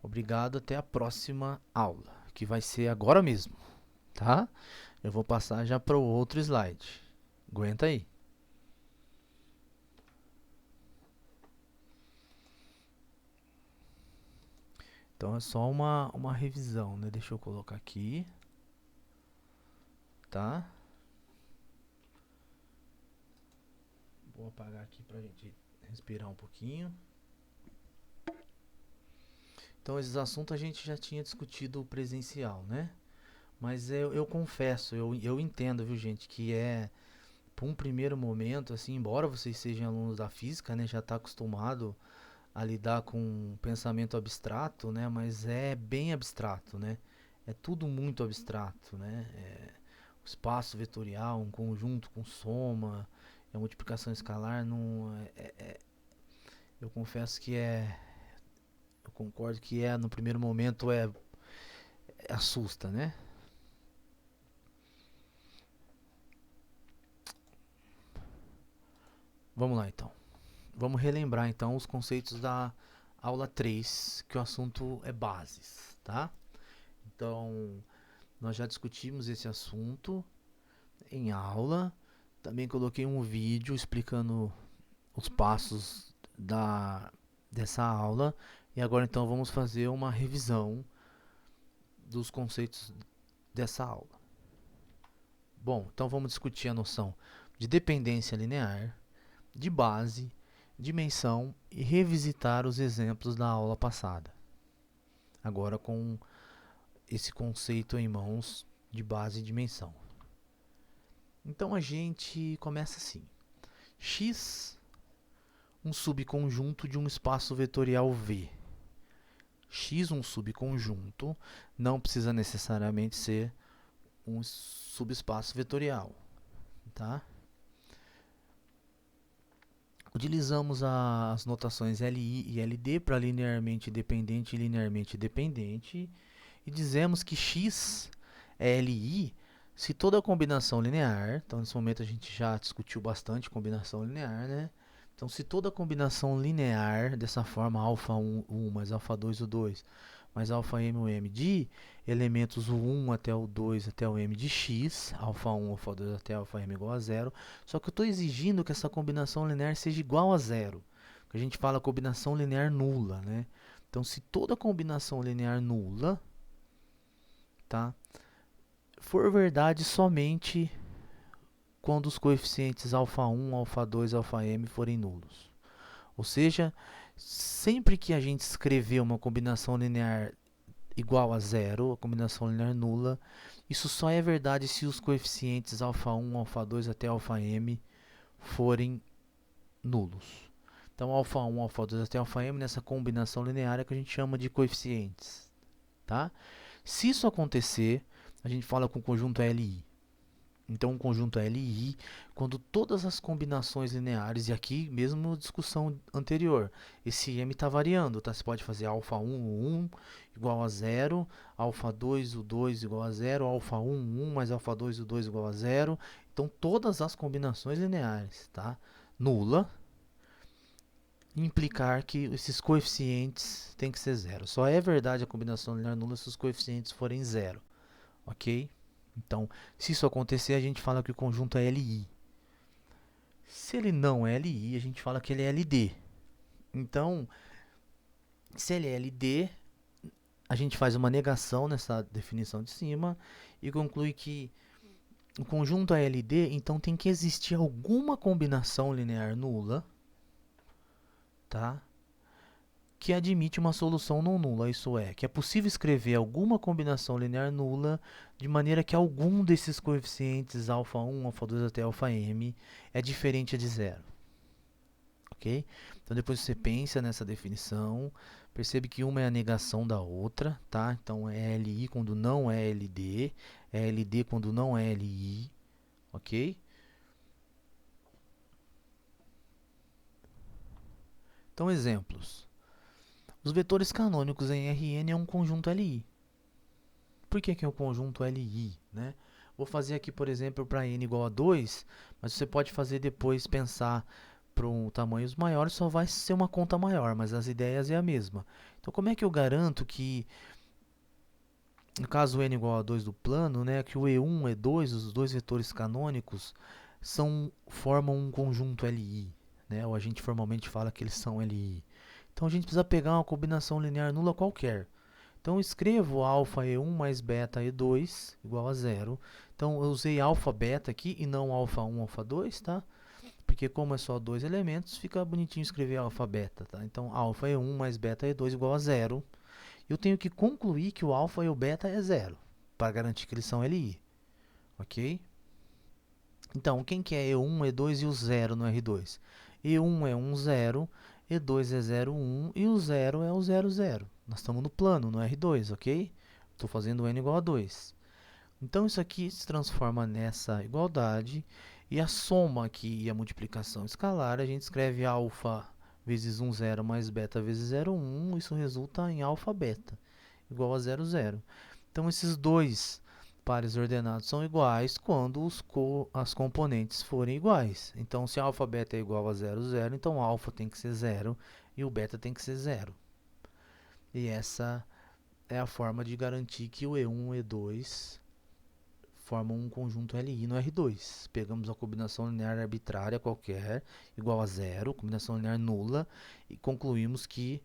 obrigado, até a próxima aula, que vai ser agora mesmo, tá? Eu vou passar já para o outro slide. Aguenta aí. Então é só uma revisão, né? Deixa eu colocar aqui, tá? Vou apagar aqui pra gente respirar um pouquinho. Então esses assuntos a gente já tinha discutido presencial, né? Mas eu confesso, eu entendo, viu, gente, que por um primeiro momento, assim, embora vocês sejam alunos da física, né, já está acostumado a lidar com pensamento abstrato, né, mas é bem abstrato, né? É tudo muito abstrato, né? O espaço vetorial, um conjunto com soma, a multiplicação escalar, não, eu confesso que eu concordo que no primeiro momento assusta, né? Vamos lá então. Vamos relembrar então os conceitos da aula 3, que o assunto é bases, tá? Então, nós já discutimos esse assunto em aula. Também coloquei um vídeo explicando os passos dessa aula. E agora então vamos fazer uma revisão dos conceitos dessa aula. Bom, então vamos discutir a noção de dependência linear, de base, dimensão e revisitar os exemplos da aula passada. Agora com esse conceito em mãos de base e dimensão. Então a gente começa assim. X, um subconjunto de um espaço vetorial V. X, um subconjunto, não precisa necessariamente ser um subespaço vetorial, tá? Utilizamos as notações LI e LD para linearmente dependente e linearmente dependente e dizemos que X é LI se toda combinação linear, então nesse momento a gente já discutiu bastante combinação linear, né? Então se toda combinação linear dessa forma alfa 1, 1 mais alfa 2, o 2 mais alfa m, o m de elementos o 1 até o 2 até o m de x, alfa 1, alfa 2 até alfa m igual a zero. Só que eu estou exigindo que essa combinação linear seja igual a zero. Que a gente fala combinação linear nula, né? Então se toda combinação linear nula, tá, for verdade somente quando os coeficientes alfa 1, alfa 2, alfa m forem nulos. Ou seja, sempre que a gente escrever uma combinação linear igual a zero, a combinação linear nula, isso só é verdade se os coeficientes alfa 1, alfa 2 até alfa m forem nulos. Então, alfa 1, alfa 2 até alfa m nessa combinação linear é que a gente chama de coeficientes, tá? Se isso acontecer, a gente fala com o conjunto LI. Então, um conjunto LI, quando todas as combinações lineares, e aqui mesmo discussão anterior, esse M está variando, tá? Você pode fazer alfa 1, o 1 igual a zero, alfa 2, o 2 igual a zero, alfa 1, 1 mais alfa 2, o 2 igual a zero. Então, todas as combinações lineares, tá? Nula, implicar que esses coeficientes têm que ser zero. Só é verdade a combinação linear nula se os coeficientes forem zero, ok? Então, se isso acontecer, a gente fala que o conjunto é LI. Se ele não é LI, a gente fala que ele é LD. Então, se ele é LD, a gente faz uma negação nessa definição de cima e conclui que o conjunto é LD, então tem que existir alguma combinação linear nula, tá? Que admite uma solução não nula, isso é, que é possível escrever alguma combinação linear nula de maneira que algum desses coeficientes alfa 1, alfa 2 até alfa m é diferente de zero. Ok? Então depois você pensa nessa definição, percebe que uma é a negação da outra, tá? Então é LI quando não é LD, é LD quando não é LI, ok? Então, exemplos. Os vetores canônicos em Rn é um conjunto Li. Por que é um conjunto Li, né? Vou fazer aqui, por exemplo, para n igual a 2, mas você pode fazer depois pensar para tamanhos maiores, só vai ser uma conta maior, mas as ideias é a mesma. Então, como é que eu garanto que, no caso n igual a 2 do plano, né, que o E1 e E2, os dois vetores canônicos, formam um conjunto Li, né? Ou a gente formalmente fala que eles são Li. Então, a gente precisa pegar uma combinação linear nula qualquer. Então, eu escrevo alfa E1 mais beta E2 igual a zero. Então, eu usei alfa beta aqui e não alfa 1, alfa 2, tá? Porque como é só dois elementos, fica bonitinho escrever alfa beta, tá? Então, alfa E1 mais beta E2 igual a zero. Eu tenho que concluir que o alfa e o beta é zero, para garantir que eles são Li, ok? Então, quem que é E1, E2 e o zero no R2? E1 é 1, 0, E2 é 0, 1 e o zero é o 0, 0. Nós estamos no plano, no R2, ok? Estou fazendo n igual a 2. Então, isso aqui se transforma nessa igualdade. E a soma aqui e a multiplicação escalar, a gente escreve alfa vezes 1, 0 mais beta vezes 0, 1. Isso resulta em alfa beta, igual a 0, 0. Então, esses dois pares ordenados são iguais quando as componentes forem iguais. Então, se alfa beta é igual a 0, 0, então alfa tem que ser 0 e o beta tem que ser 0. E essa é a forma de garantir que o E1 e E2 formam um conjunto Li no R2. Pegamos a combinação linear arbitrária qualquer, igual a zero, combinação linear nula, e concluímos que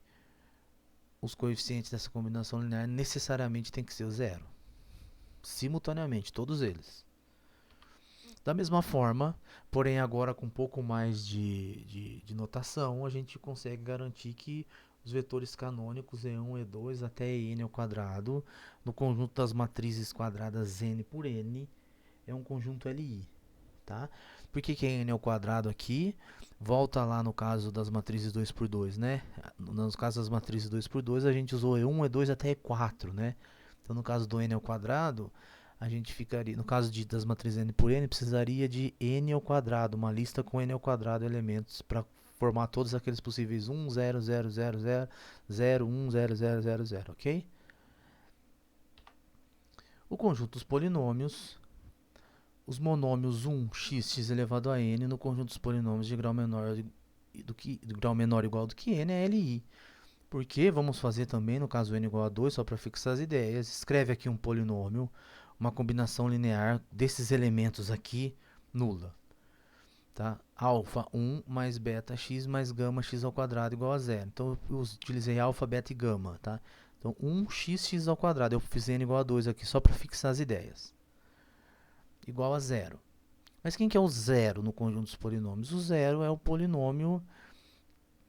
os coeficientes dessa combinação linear necessariamente têm que ser o zero. Simultaneamente, todos eles. Da mesma forma, porém agora com um pouco mais de notação, a gente consegue garantir que os vetores canônicos E1, E2 até n ao quadrado, no conjunto das matrizes quadradas n por n, é um conjunto Li, tá? Por que é n ao quadrado aqui? Volta lá no caso das matrizes 2 por 2, né? No caso das matrizes 2 por 2, a gente usou E1, E2 até E4, né? Então, no caso do n ao quadrado, a gente ficaria, no caso das matrizes n por n, precisaria de n ao quadrado, uma lista com n ao quadrado elementos para formar todos aqueles possíveis 1, 0, 0, 0, 0, 0, 1, 0, 0, 0, 0, ok? O conjunto dos polinômios, os monômios 1, x, x elevado a n, no conjunto dos polinômios de grau menor igual do que n, é Li. Porque vamos fazer também, no caso n igual a 2, só para fixar as ideias, escreve aqui um polinômio, uma combinação linear desses elementos aqui, nula. Tá? Alfa 1 mais beta x mais gama x ao quadrado igual a zero. Então, eu utilizei alfa, beta e gama. Tá? Então, 1x, x ao quadrado. Eu fiz n igual a 2 aqui, só para fixar as ideias. Igual a zero. Mas quem que é o zero no conjunto dos polinômios? O zero é o polinômio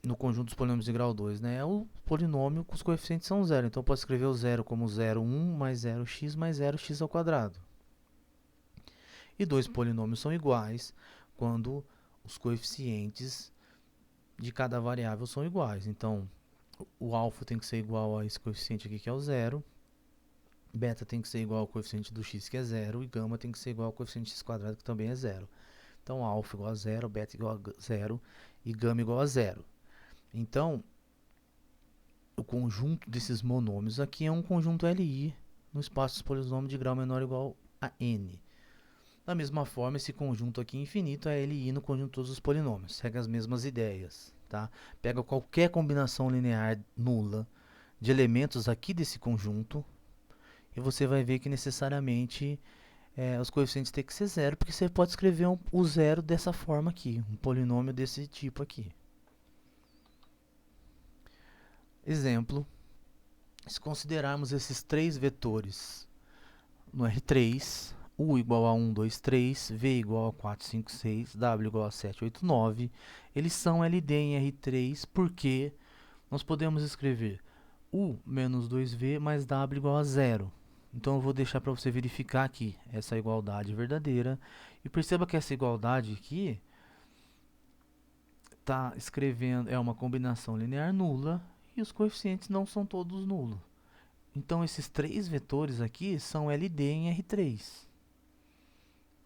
no conjunto dos polinômios de grau 2, né? É o polinômio com os coeficientes são zero. Então, eu posso escrever o zero como 0, 1 mais 0x mais 0x ao quadrado. E dois polinômios são iguais quando os coeficientes de cada variável são iguais. Então, o alfa tem que ser igual a esse coeficiente aqui, que é o zero. Beta tem que ser igual ao coeficiente do x, que é zero. E gama tem que ser igual ao coeficiente x quadrado, que também é zero. Então, alfa igual a zero, beta igual a zero e gama igual a zero. Então, o conjunto desses monômios aqui é um conjunto Li no espaço dos polinômios de grau menor ou igual a n. Da mesma forma, esse conjunto aqui infinito é Li no conjunto de todos os polinômios. Segue as mesmas ideias. Tá? Pega qualquer combinação linear nula de elementos aqui desse conjunto e você vai ver que necessariamente os coeficientes têm que ser zero, porque você pode escrever o zero dessa forma aqui, um polinômio desse tipo aqui. Exemplo, se considerarmos esses três vetores no R3, U igual a 1, 2, 3, V igual a 4, 5, 6, W igual a 7, 8, 9, eles são LD em R3 porque nós podemos escrever U menos 2V mais W igual a 0. Então eu vou deixar para você verificar aqui essa igualdade verdadeira. E perceba que essa igualdade aqui está escrevendo, é uma combinação linear nula e os coeficientes não são todos nulos. Então esses três vetores aqui são LD em R3.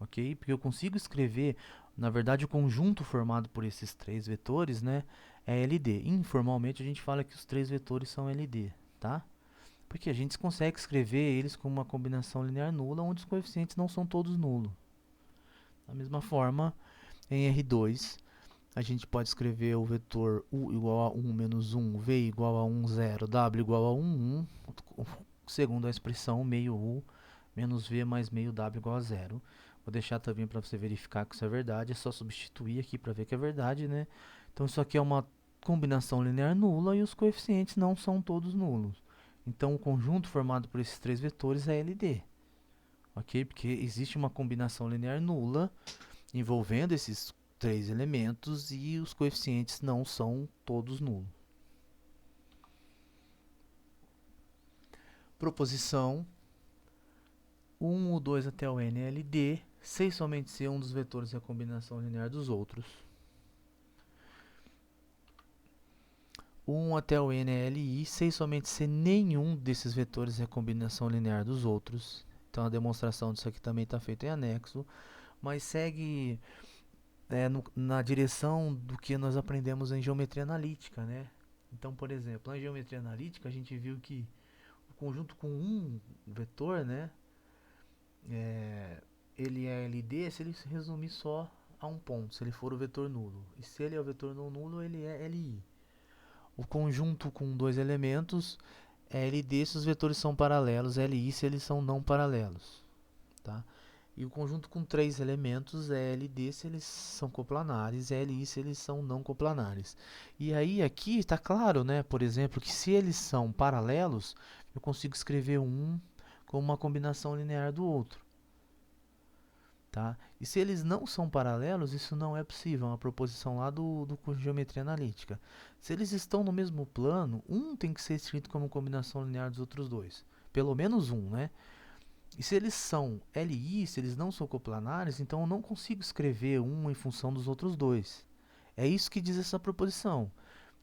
ok? Porque eu consigo escrever, na verdade, o conjunto formado por esses três vetores, né, é LD. Informalmente a gente fala que os três vetores são LD, tá? Porque a gente consegue escrever eles como uma combinação linear nula, onde os coeficientes não são todos nulos. Da mesma forma, em R2, a gente pode escrever o vetor U igual a 1 menos 1, V igual a 1, 0, W igual a 1, 1, segundo a expressão meio U menos V mais meio W igual a 0. Vou deixar também para você verificar que isso é verdade, é só substituir aqui para ver que é verdade, né? Então isso aqui é uma combinação linear nula e os coeficientes não são todos nulos. Então o conjunto formado por esses três vetores é LD, ok? Porque existe uma combinação linear nula envolvendo esses três elementos e os coeficientes não são todos nulos. Proposição 1, o 2 até o n é LD, se somente se um dos vetores é a combinação linear dos outros. 1 até o n é LI, se somente se nenhum desses vetores é a combinação linear dos outros. Então a demonstração disso aqui também está feita em anexo, mas segue na direção do que nós aprendemos em geometria analítica, né? Então, por exemplo, na geometria analítica a gente viu que o conjunto com um vetor, né, ele é LD se ele se resumir só a um ponto, se ele for o vetor nulo. E se ele é o vetor não nulo, ele é LI. O conjunto com dois elementos é LD se os vetores são paralelos, LI se eles são não paralelos, tá? E o conjunto com três elementos é LD se eles são coplanares, LI se eles são não coplanares. E aí aqui está claro, né, por exemplo, que se eles são paralelos, eu consigo escrever um como uma combinação linear do outro. Tá? E se eles não são paralelos, isso não é possível, é uma proposição lá do curso de geometria analítica. Se eles estão no mesmo plano, um tem que ser escrito como combinação linear dos outros dois. Pelo menos um, né? E se eles são LI, se eles não são coplanares, então eu não consigo escrever um em função dos outros dois. É isso que diz essa proposição.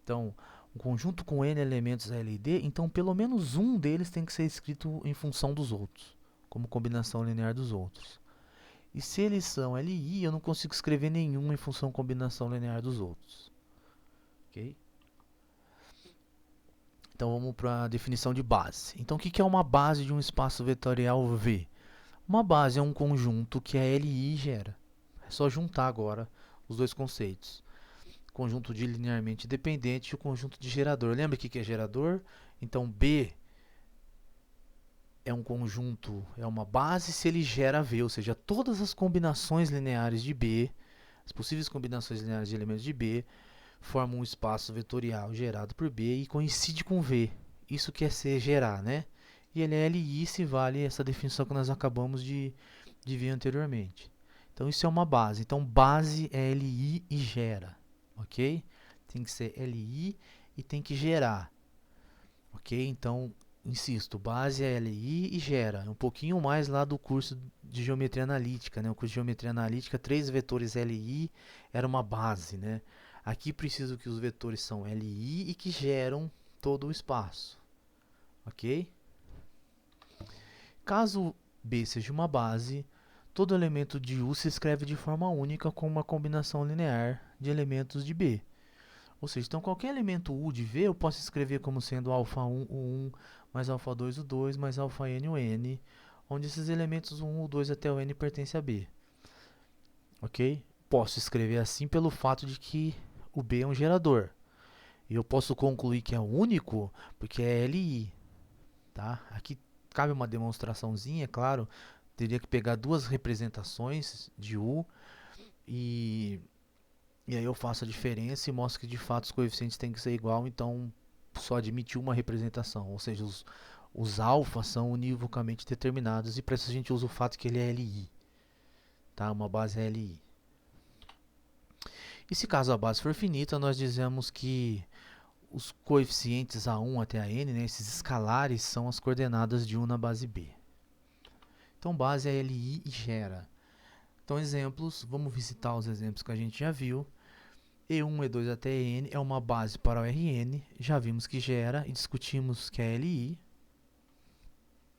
Então, um conjunto com n elementos é LD, então pelo menos um deles tem que ser escrito em função dos outros, como combinação linear dos outros. E se eles são LI, eu não consigo escrever nenhum em função combinação linear dos outros. Ok? Então vamos para a definição de base. Então o que é uma base de um espaço vetorial V? Uma base é um conjunto que a LI gera. É só juntar agora os dois conceitos. Conjunto de linearmente dependente e o conjunto de gerador. Lembra o que é gerador? Então B é um conjunto, é uma base se ele gera V, ou seja, todas as combinações lineares de B, as possíveis combinações lineares de elementos de B, formam um espaço vetorial gerado por B e coincide com V. Isso quer ser gerar, né? E ele é LI se vale essa definição que nós acabamos de ver anteriormente. Então isso é uma base. Então base é LI e gera, ok? Tem que ser LI e tem que gerar, ok? Então insisto, base é LI e gera. É um pouquinho mais lá do curso de geometria analítica, né? O curso de geometria analítica, 3 vetores LI era uma base, né? Aqui preciso que os vetores são LI e que geram todo o espaço, ok? Caso B seja uma base, todo elemento de U se escreve de forma única com uma combinação linear de elementos de B. Ou seja, então qualquer elemento U de V eu posso escrever como sendo α1 o 1 mais α2 o 2 mais αn o n, onde esses elementos o 1, o 2 até o n pertencem a B. Ok? Posso escrever assim pelo fato de que o B é um gerador. E eu posso concluir que é único porque é LI. Tá? Aqui cabe uma demonstraçãozinha, é claro. Teria que pegar duas representações de U e aí eu faço a diferença e mostro que de fato os coeficientes têm que ser igual, então só admite uma representação, ou seja, os alfas são univocamente determinados e para isso a gente usa o fato que ele é LI, tá? Uma base é LI. E se caso a base for finita, nós dizemos que os coeficientes A1 até a n, né, esses escalares, são as coordenadas de U na base B. Então base é LI e gera. Então exemplos, vamos visitar os exemplos que a gente já viu. E1, E2 até N é uma base para o Rn, já vimos que gera e discutimos que é LI.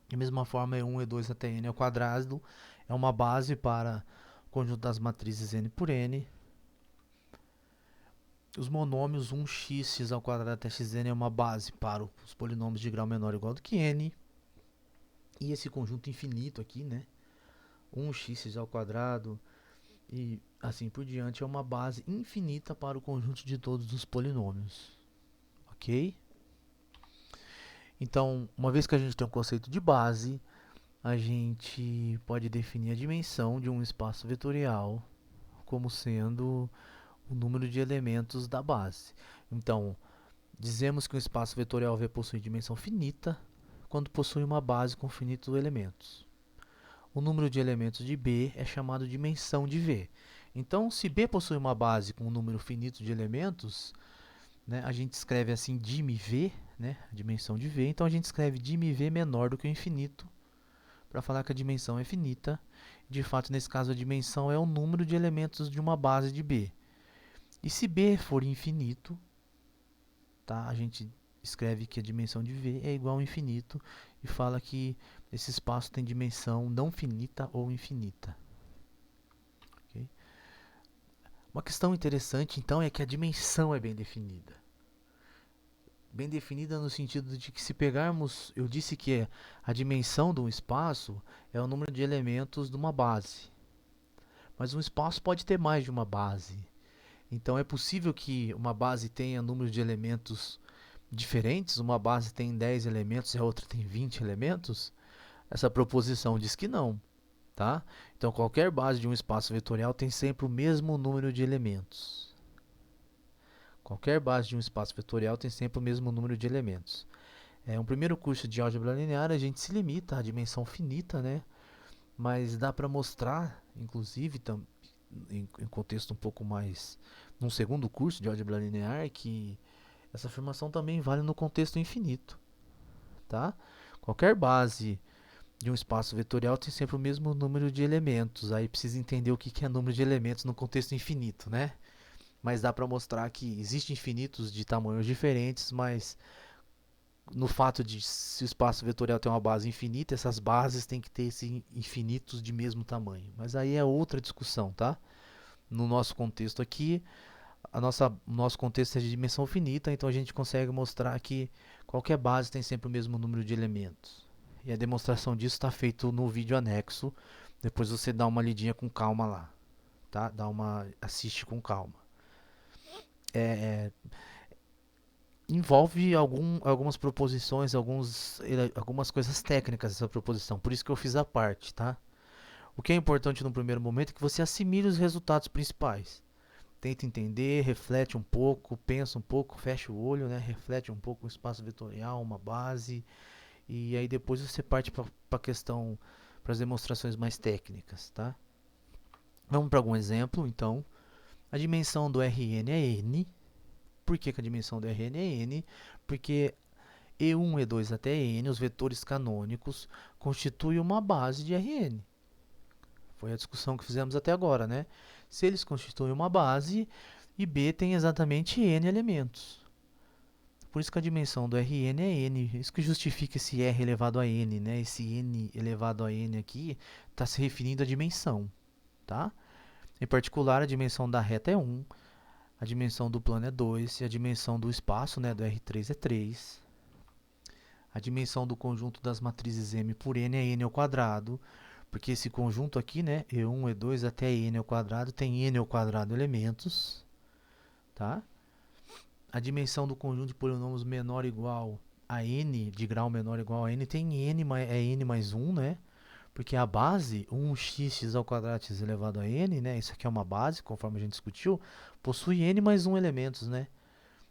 Da mesma forma, E1, E2 até N ao quadrado é uma base para o conjunto das matrizes n por n. Os monômios 1x, x ao quadrado até xn é uma base para os polinômios de grau menor ou igual do que n. E esse conjunto infinito aqui, né? 1x, x ao quadrado e assim por diante, é uma base infinita para o conjunto de todos os polinômios. Ok? Então, uma vez que a gente tem um conceito de base, a gente pode definir a dimensão de um espaço vetorial como sendo o número de elementos da base. Então, dizemos que um espaço vetorial V possui dimensão finita quando possui uma base com finitos elementos. O número de elementos de B é chamado de dimensão de V. Então, se B possui uma base com um número finito de elementos, né, a gente escreve assim dim V, né, a dimensão de V. Então, a gente escreve dim V menor do que o infinito para falar que a dimensão é finita. De fato, nesse caso, a dimensão é o número de elementos de uma base de B. E se B for infinito, tá, a gente escreve que a dimensão de V é igual ao infinito e fala que esse espaço tem dimensão não finita ou infinita. Okay? Uma questão interessante, então, é que a dimensão é bem definida. Bem definida no sentido de que se pegarmos, eu disse que a dimensão de um espaço é o número de elementos de uma base. Mas um espaço pode ter mais de uma base. Então é possível que uma base tenha número de elementos diferentes, uma base tem 10 elementos e a outra tem 20 elementos. Essa proposição diz que não, tá? Então qualquer base de um espaço vetorial tem sempre o mesmo número de elementos. Qualquer base de um espaço vetorial tem sempre o mesmo número de elementos. Um primeiro curso de álgebra linear a gente se limita à dimensão finita, né? Mas dá para mostrar, inclusive, em contexto um pouco mais, num segundo curso de álgebra linear, que essa afirmação também vale no contexto infinito, tá? Qualquer base de um espaço vetorial tem sempre o mesmo número de elementos. Aí precisa entender o que é número de elementos no contexto infinito, né? Mas dá para mostrar que existem infinitos de tamanhos diferentes, mas no fato de se o espaço vetorial tem uma base infinita, essas bases têm que ter esses infinitos de mesmo tamanho. Mas aí é outra discussão, tá? No nosso contexto aqui, o nosso contexto é de dimensão finita, então a gente consegue mostrar que qualquer base tem sempre o mesmo número de elementos. E a demonstração disso está feito no vídeo anexo. Depois você dá uma lidinha com calma lá, tá? Assiste com calma. Envolve algumas proposições, algumas coisas técnicas essa proposição. Por isso que eu fiz a parte, tá? O que é importante no primeiro momento é que você assimile os resultados principais. Tenta entender, reflete um pouco, pensa um pouco, fecha o olho, né? Reflete um pouco o espaço vetorial, uma base, e aí depois você parte para a questão, para as demonstrações mais técnicas, tá? Vamos para algum exemplo, então. A dimensão do Rn é n. Por que a dimensão do Rn é n? Porque E1, E2 até n, os vetores canônicos, constituem uma base de Rn. Foi a discussão que fizemos até agora, né? Se eles constituem uma base, e B tem exatamente n elementos. Por isso que a dimensão do Rn é n. Isso que justifica esse R elevado a n, né? Esse n elevado a n aqui está se referindo à dimensão, tá? Em particular, a dimensão da reta é 1, a dimensão do plano é 2 e a dimensão do espaço, né, do R3 é 3. A dimensão do conjunto das matrizes M por n é n ao quadrado, porque esse conjunto aqui, né, E1, E2 até n ao quadrado, tem n ao quadrado elementos, tá? A dimensão do conjunto de polinômios menor ou igual a n, de grau menor ou igual a n, tem n mais 1, né? Porque a base, 1x ao quadrado x elevado a n, né? Isso aqui é uma base, conforme a gente discutiu, possui n mais 1 elementos, né?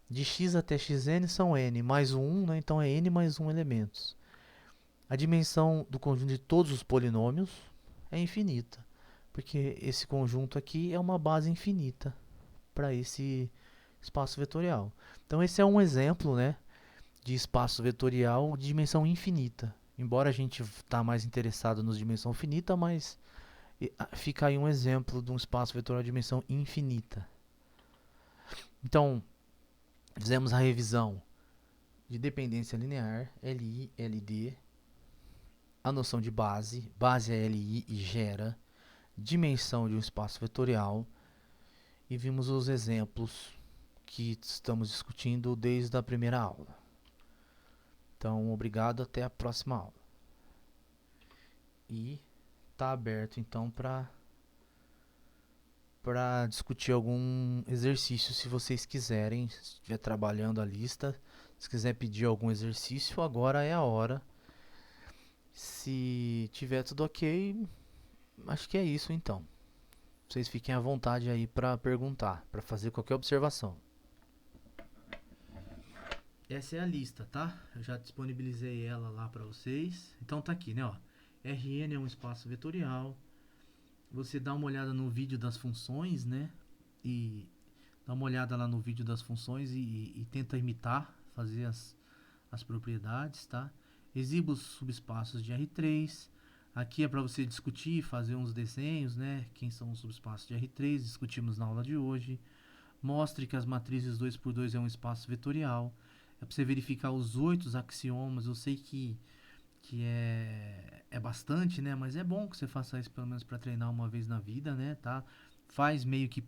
De x até xn são n mais 1, né? Então é n mais 1 elementos. A dimensão do conjunto de todos os polinômios é infinita, porque esse conjunto aqui é uma base infinita para esse espaço vetorial. Então esse é um exemplo, né, de espaço vetorial de dimensão infinita. Embora a gente está mais interessado nos de dimensão finita, mas fica aí um exemplo de um espaço vetorial de dimensão infinita. Então, fizemos a revisão de dependência linear, LI, LD, a noção de base, base é LI e gera, dimensão de um espaço vetorial, e vimos os exemplos que estamos discutindo desde a primeira aula. Então, obrigado, até a próxima aula. E está aberto então para discutir algum exercício, se vocês quiserem, se estiver trabalhando a lista, se quiser pedir algum exercício, agora é a hora. Se tiver tudo ok, acho que é isso então. Vocês fiquem à vontade aí para perguntar, para fazer qualquer observação. Essa é a lista, tá? Eu já disponibilizei ela lá para vocês. Então tá aqui, né, ó. Rn é um espaço vetorial. Você dá uma olhada no vídeo das funções, né? E dá uma olhada lá no vídeo das funções e tenta imitar, fazer as propriedades, tá? Exiba os subespaços de R3. Aqui é para você discutir, fazer uns desenhos, né? Quem são os subespaços de R3, discutimos na aula de hoje. Mostre que as matrizes 2×2 é um espaço vetorial. É para você verificar os 8 axiomas. Eu sei que é bastante, né? Mas é bom que você faça isso pelo menos para treinar uma vez na vida, né? Tá? Faz meio que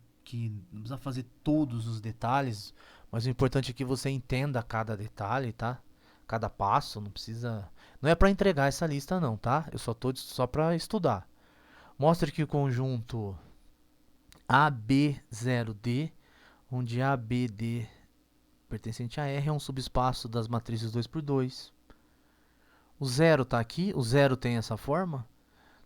não precisa fazer todos os detalhes, mas o importante é que você entenda cada detalhe, tá? Cada passo, não precisa. Não é para entregar essa lista, não, tá? Eu só para estudar. Mostre que o conjunto AB0D, onde ABD pertencente a R é um subespaço das matrizes 2×2. O zero está aqui, o zero tem essa forma.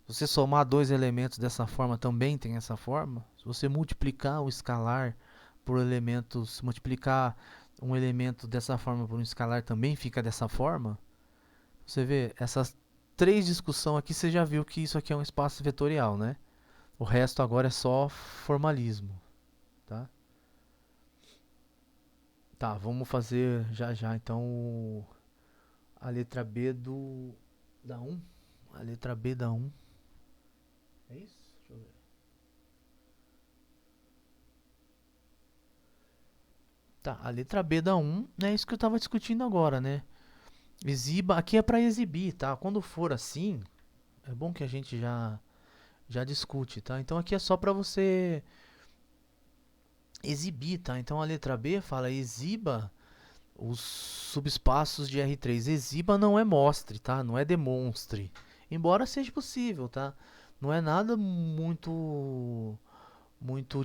Se você somar dois elementos dessa forma, também tem essa forma. Se você multiplicar o escalar por elementos, multiplicar um elemento dessa forma por um escalar, também fica dessa forma. Você vê, essas três discussões aqui, você já viu que isso aqui é um espaço vetorial, né? O resto agora é só formalismo, tá? Tá, vamos fazer já então a letra B da 1. A letra B da 1. É isso? Deixa eu ver. Tá, a letra B da 1 é isso que eu estava discutindo agora, né? Exiba, aqui é para exibir, tá? Quando for assim, é bom que a gente já discute, tá? Então aqui é só para você exibir, tá? Então a letra B fala exiba os subespaços de R3. Exiba não é mostre, tá? Não é demonstre. Embora seja possível, tá? Não é nada muito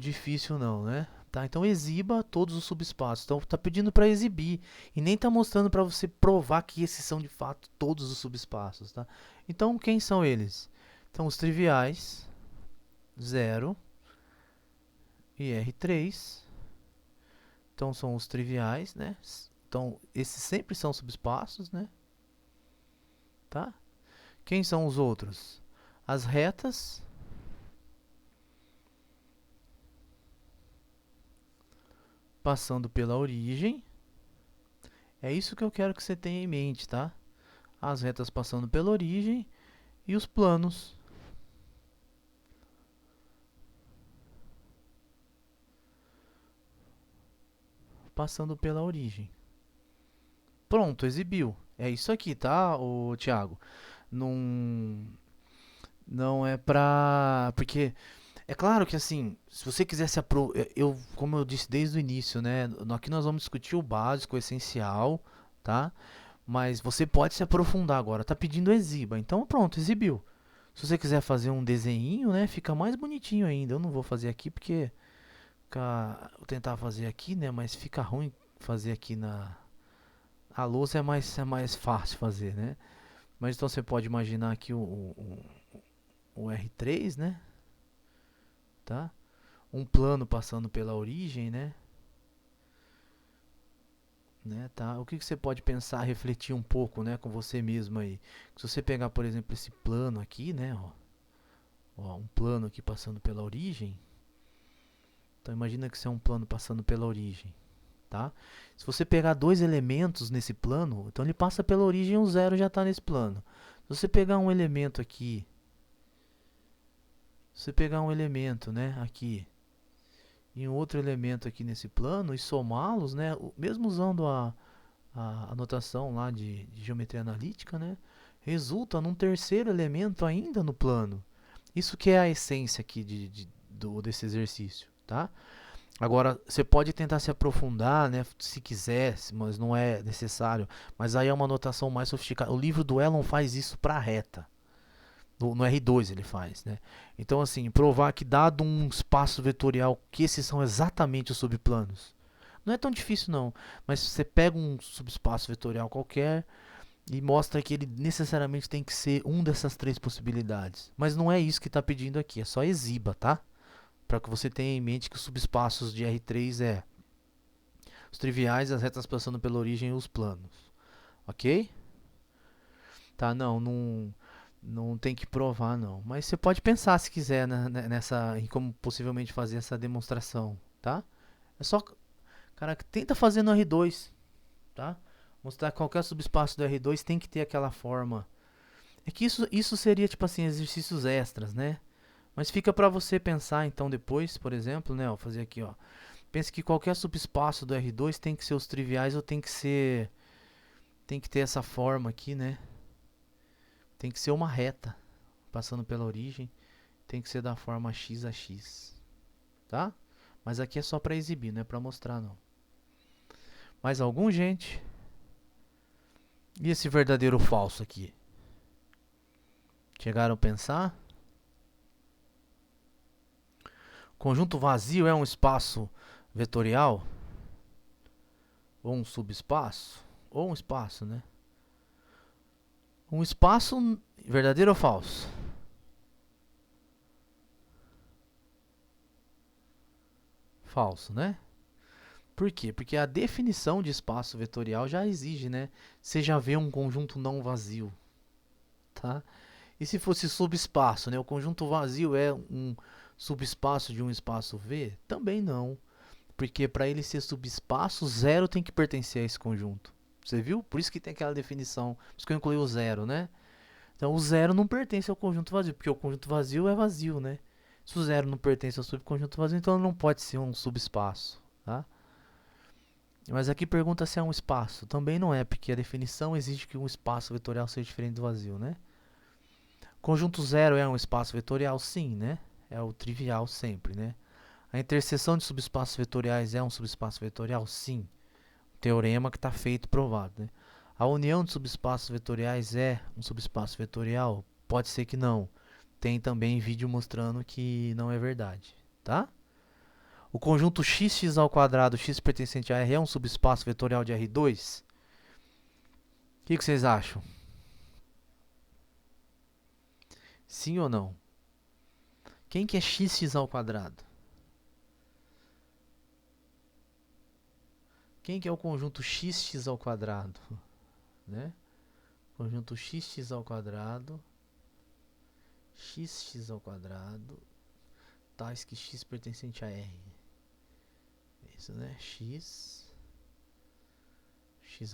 difícil não, né? Tá? Então exiba todos os subespaços. Então está pedindo para exibir e nem está mostrando para você provar que esses são de fato todos os subespaços, tá? Então quem são eles? Então os triviais 0 e R3. Então são os triviais, né? Então esses sempre são subespaços, né? Tá? Quem são os outros? As retas passando pela origem. É isso que eu quero que você tenha em mente, tá? As retas passando pela origem e os planos passando pela origem. Pronto, exibiu. É isso aqui, tá, o Thiago? Não, não é pra... Porque é claro que assim, se você quiser se como eu disse desde o início, né? Aqui nós vamos discutir o básico, o essencial, tá? Mas você pode se aprofundar agora. Tá pedindo exiba, então pronto, exibiu. Se você quiser fazer um desenho, né? Fica mais bonitinho ainda. Eu não vou fazer aqui porque vou tentar fazer aqui, né? Mas fica ruim fazer aqui na a lousa é mais fácil fazer, né? Mas então você pode imaginar aqui o R3, né? Tá? Um plano passando pela origem, né? Tá? O que você pode pensar, refletir um pouco, né, com você mesmo aí? Se você pegar, por exemplo, esse plano aqui, né, ó, um plano aqui passando pela origem. Então imagina que isso é um plano passando pela origem, tá? Se você pegar dois elementos nesse plano, então ele passa pela origem e o zero já está nesse plano. Se você pegar um elemento aqui, né, aqui, e um outro elemento aqui nesse plano e somá-los, né, mesmo usando a notação lá de geometria analítica, né, resulta num terceiro elemento ainda no plano. Isso que é a essência aqui desse exercício, tá? Agora, você pode tentar se aprofundar, né, se quiser, mas não é necessário. Mas aí é uma notação mais sofisticada. O livro do Elon faz isso para reta. No R2 ele faz, né? Então, assim, provar que dado um espaço vetorial, que esses são exatamente os subplanos. Não é tão difícil não, mas você pega um subespaço vetorial qualquer e mostra que ele necessariamente tem que ser um dessas três possibilidades. Mas não é isso que está pedindo aqui, é só exiba, tá? Para que você tenha em mente que os subespaços de R3 é os triviais, as retas passando pela origem e os planos. Ok? Tá, não tem que provar não. Mas você pode pensar se quiser em como possivelmente fazer essa demonstração, tá? É só, cara, tenta fazer no R2, tá? Mostrar que qualquer subespaço do R2 tem que ter aquela forma. É que isso seria tipo assim exercícios extras, né? Mas fica para você pensar então depois, por exemplo, né? Vou fazer aqui, ó. Pense que qualquer subespaço do R2 tem que ser os triviais ou tem que ter essa forma aqui, né? Tem que ser uma reta passando pela origem, tem que ser da forma x a x, tá? Mas aqui é só para exibir, não é para mostrar não. Mais algum, gente? E esse verdadeiro ou falso aqui? Chegaram a pensar? Conjunto vazio é um espaço vetorial? Ou um subespaço? Ou um espaço, né? Um espaço verdadeiro ou falso? Falso, né? Por quê? Porque a definição de espaço vetorial já exige, né? Você já vê um conjunto não vazio, tá? E se fosse subespaço, né? O conjunto vazio é um subespaço de um espaço V? Também não. Porque para ele ser subespaço, zero tem que pertencer a esse conjunto. Você viu? Por isso que tem aquela definição. Por isso que eu incluí o zero, né? Então o zero não pertence ao conjunto vazio, porque o conjunto vazio é vazio, né? Se o zero não pertence ao subconjunto vazio, então ele não pode ser um subespaço, tá? Mas aqui pergunta se é um espaço. Também não é, porque a definição exige que um espaço vetorial seja diferente do vazio, né? Conjunto zero é um espaço vetorial? Sim, né? É o trivial sempre, né? A interseção de subespaços vetoriais é um subespaço vetorial? Sim. Teorema que está feito provado, né? A união de subespaços vetoriais é um subespaço vetorial? Pode ser que não. Tem também vídeo mostrando que não é verdade, tá? O conjunto xx ao quadrado, x pertencente a R, é um subespaço vetorial de R2? O que vocês acham? Sim ou não? Quem que é xx ao quadrado? Quem que é o conjunto xx ao quadrado? Né? Conjunto xx ao quadrado, xx ao quadrado, tais que x pertencente a R. Isso, né? X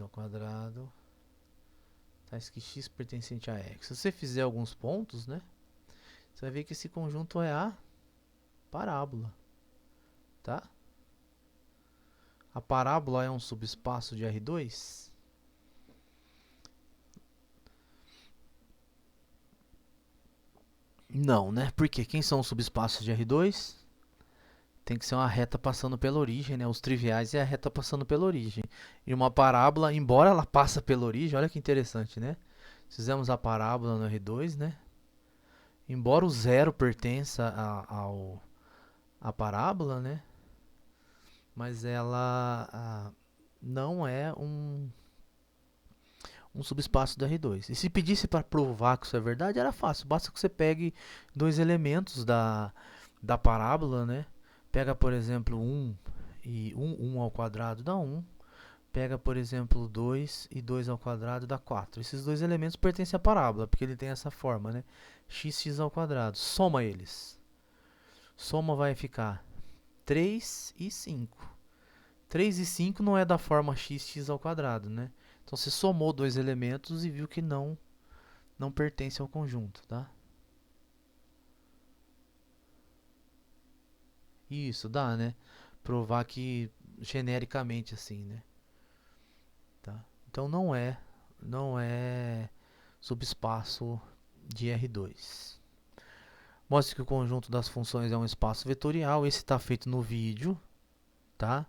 ao quadrado, tais que x pertencente a R. Se você fizer alguns pontos, né? Você vai ver que esse conjunto é a parábola, tá? A parábola é um subespaço de R2? Não, né? Porque quem são os subespaços de R2? Tem que ser uma reta passando pela origem, né? Os triviais é a reta passando pela origem. E uma parábola, embora ela passe pela origem, olha que interessante, né? Fizemos a parábola no R2, né? Embora o zero pertença à parábola, né? Mas ela não é um subespaço do R2. E se pedisse para provar que isso é verdade, era fácil. Basta que você pegue dois elementos da parábola, né? Pega, por exemplo, 1 e 1 ao quadrado dá 1. Pega, por exemplo, 2 e 2 ao quadrado dá 4. Esses dois elementos pertencem à parábola, porque ele tem essa forma, né? Xx ao quadrado. Soma eles. Soma vai ficar 3 e 5. 3 e 5 não é da forma xx ao quadrado, né? Então você somou dois elementos e viu que não pertence ao conjunto, tá? Isso, dá, né? Provar que genericamente assim, né? Tá? Então não é subespaço de R2. Mostre que o conjunto das funções é um espaço vetorial. Esse está feito no vídeo, tá?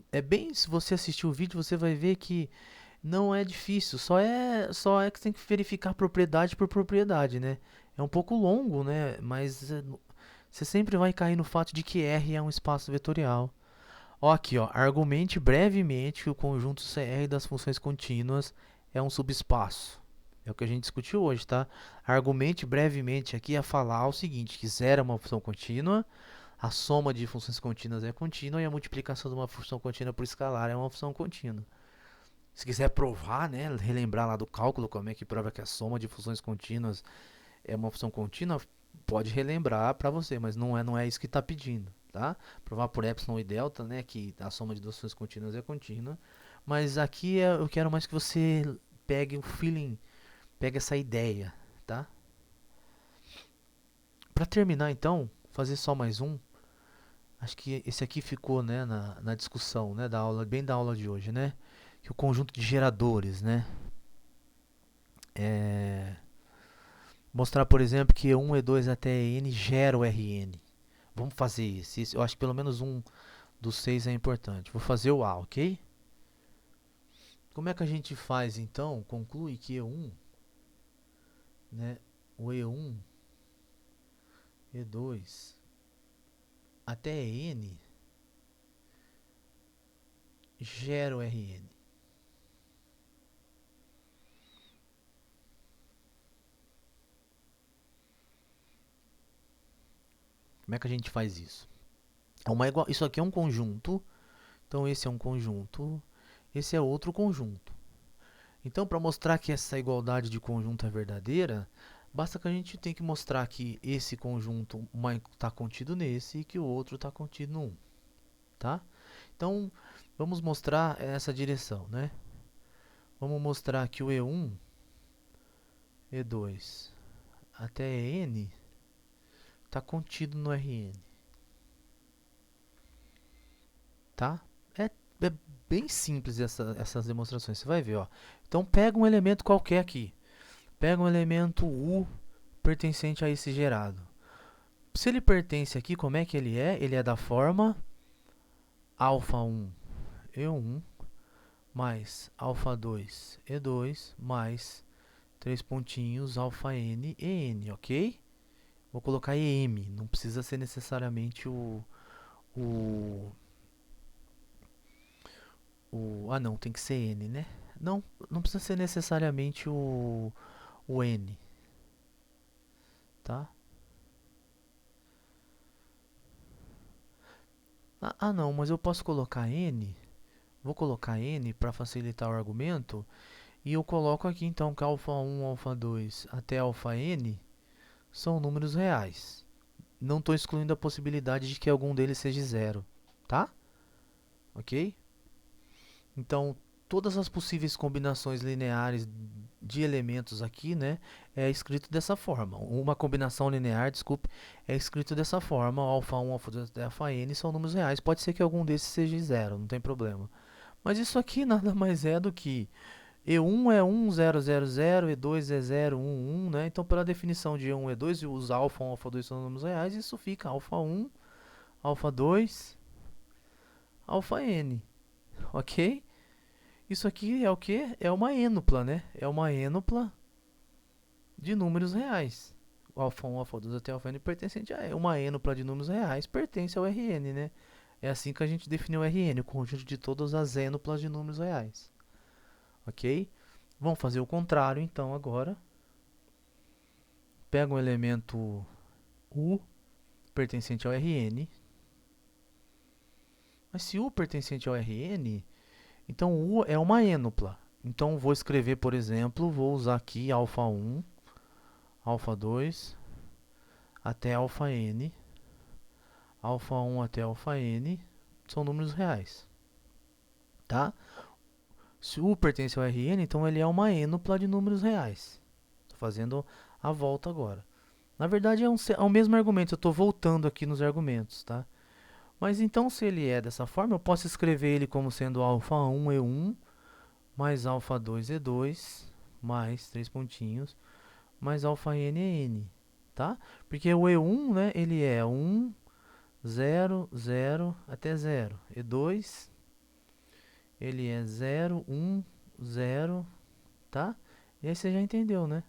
É bem, se você assistir o vídeo, você vai ver que não é difícil, só é que você tem que verificar propriedade por propriedade, né? É um pouco longo, né? Mas você sempre vai cair no fato de que R é um espaço vetorial. Ó, aqui, ó, argumente brevemente que o conjunto CR das funções contínuas é um subespaço. É o que a gente discutiu hoje, tá? Argumente brevemente aqui a falar o seguinte, que zero é uma função contínua, a soma de funções contínuas é contínua e a multiplicação de uma função contínua por escalar é uma função contínua. Se quiser provar, né, relembrar lá do cálculo, como é que prova que a soma de funções contínuas é uma função contínua, pode relembrar para você, mas não é isso que está pedindo, tá? Provar por epsilon e delta, né, que a soma de duas funções contínuas é contínua. Mas aqui eu quero mais que você pegue o feeling, pegue essa ideia, tá? Para terminar, então, fazer só mais um. Acho que esse aqui ficou, né, na discussão, né, da aula, bem da aula de hoje, né? Que o conjunto de geradores, né? Mostrar, por exemplo, que E1, E2 até N gera o Rn. Vamos fazer isso. Eu acho que pelo menos um dos 6 é importante. Vou fazer o A, ok? Como é que a gente faz, então? Conclui que E1, né? O E1, E2 até N gera o Rn. Como é que a gente faz isso? Isso aqui é um conjunto. Então esse é um conjunto. Esse é outro conjunto. Então, para mostrar que essa igualdade de conjunto é verdadeira, basta que a gente tenha que mostrar que esse conjunto está contido nesse e que o outro está contido no 1. Tá? Então, vamos mostrar essa direção, né? Vamos mostrar que o E1, E2 até N está contido no Rn. Tá? É bem simples essas demonstrações, você vai ver. Ó. Então, pega um elemento qualquer aqui. Pega um elemento U pertencente a esse gerado. Se ele pertence aqui, como é que ele é? Ele é da forma α1, E1, mais α2, E2, mais 3 pontinhos, αn, en, ok? Vou colocar em, não precisa ser necessariamente o, não, tem que ser n, né? Não precisa ser necessariamente o n, tá? Não, mas eu posso colocar n, vou colocar n para facilitar o argumento, e eu coloco aqui então que α1, α2 até αn são números reais. Não estou excluindo a possibilidade de que algum deles seja zero, tá? Ok? Então, todas as possíveis combinações lineares de elementos aqui, né, é escrito dessa forma. Uma combinação linear, desculpe, é escrito dessa forma, α1, α2 até αn são números reais. Pode ser que algum desses seja zero, não tem problema. Mas isso aqui nada mais é do que E1 é 1, 0, 0, 0, E2 é 0, 1, 1, né? Então, pela definição de E1 e E2, e os α1 e α2 são números reais, isso fica α1, α2, αn, ok? Isso aqui é o que? É uma ênupla, né? É uma ênupla de números reais. O α1, α2 até αn pertencente a uma ênupla de números reais, pertence ao Rn, né? É assim que a gente definiu o Rn, o conjunto de todas as ênuplas de números reais. Ok? Vamos fazer o contrário, então, agora. Pega um elemento U pertencente ao Rn. Mas se U pertencente ao Rn, então U é uma ênupla. Então vou escrever, por exemplo, vou usar aqui α1, α2 até αn, α1 até αn, são números reais. Tá? Se U pertence ao Rn, então ele é uma ênupla de números reais. Estou fazendo a volta agora. Na verdade é o mesmo argumento, eu estou voltando aqui nos argumentos, tá? Mas então se ele é dessa forma, eu posso escrever ele como sendo α1 E1 mais alfa 2 é 2, mais 3 pontinhos, mais alfa n é n, tá? Porque o E1, né, ele é 1, 0, 0 até 0. E2, ele é 0, 1, 0, tá? E aí você já entendeu, né?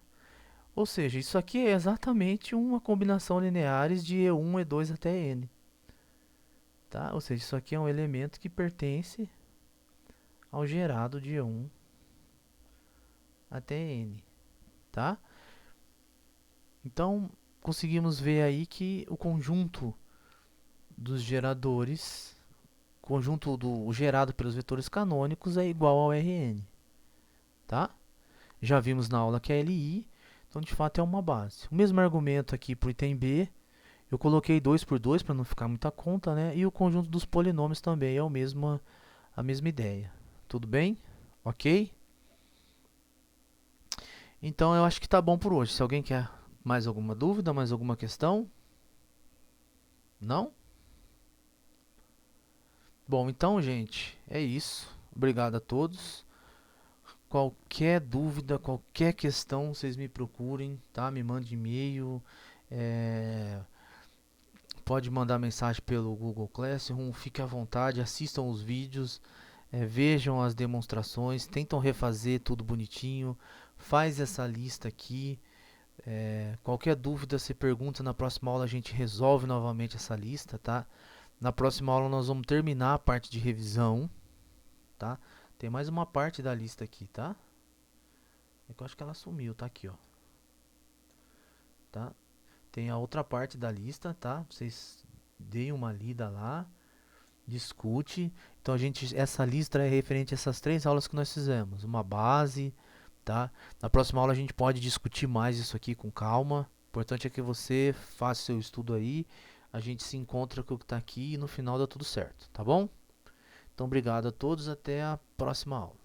Ou seja, isso aqui é exatamente uma combinação lineares de E1, E2 até n, tá? Ou seja, isso aqui é um elemento que pertence ao gerado de E1 até n, tá? Então, conseguimos ver aí que o conjunto dos geradores, conjunto do gerado pelos vetores canônicos é igual ao Rn, tá? Já vimos na aula que é Li, então de fato é uma base. O mesmo argumento aqui para o item B, eu coloquei 2 por 2 para não ficar muita conta, né? E o conjunto dos polinômios também é a mesma ideia. Tudo bem? Ok? Então eu acho que tá bom por hoje. Se alguém quer mais alguma dúvida, mais alguma questão? Não? Bom, então, gente, é isso. Obrigado a todos. Qualquer dúvida, qualquer questão, vocês me procurem, tá? Me mandem e-mail, pode mandar mensagem pelo Google Classroom, fique à vontade, assistam os vídeos, vejam as demonstrações, tentam refazer tudo bonitinho, faz essa lista aqui. Qualquer dúvida, você pergunta, na próxima aula a gente resolve novamente essa lista, tá? Na próxima aula nós vamos terminar a parte de revisão, tá? Tem mais uma parte da lista aqui, tá? É que eu acho que ela sumiu, tá aqui, ó. Tá? Tem a outra parte da lista, tá? Vocês deem uma lida lá, discute. Então essa lista é referente a essas 3 aulas que nós fizemos, uma base, tá? Na próxima aula a gente pode discutir mais isso aqui com calma. O importante é que você faça seu estudo aí, a gente se encontra com o que está aqui e no final dá tudo certo, tá bom? Então obrigado a todos, até a próxima aula.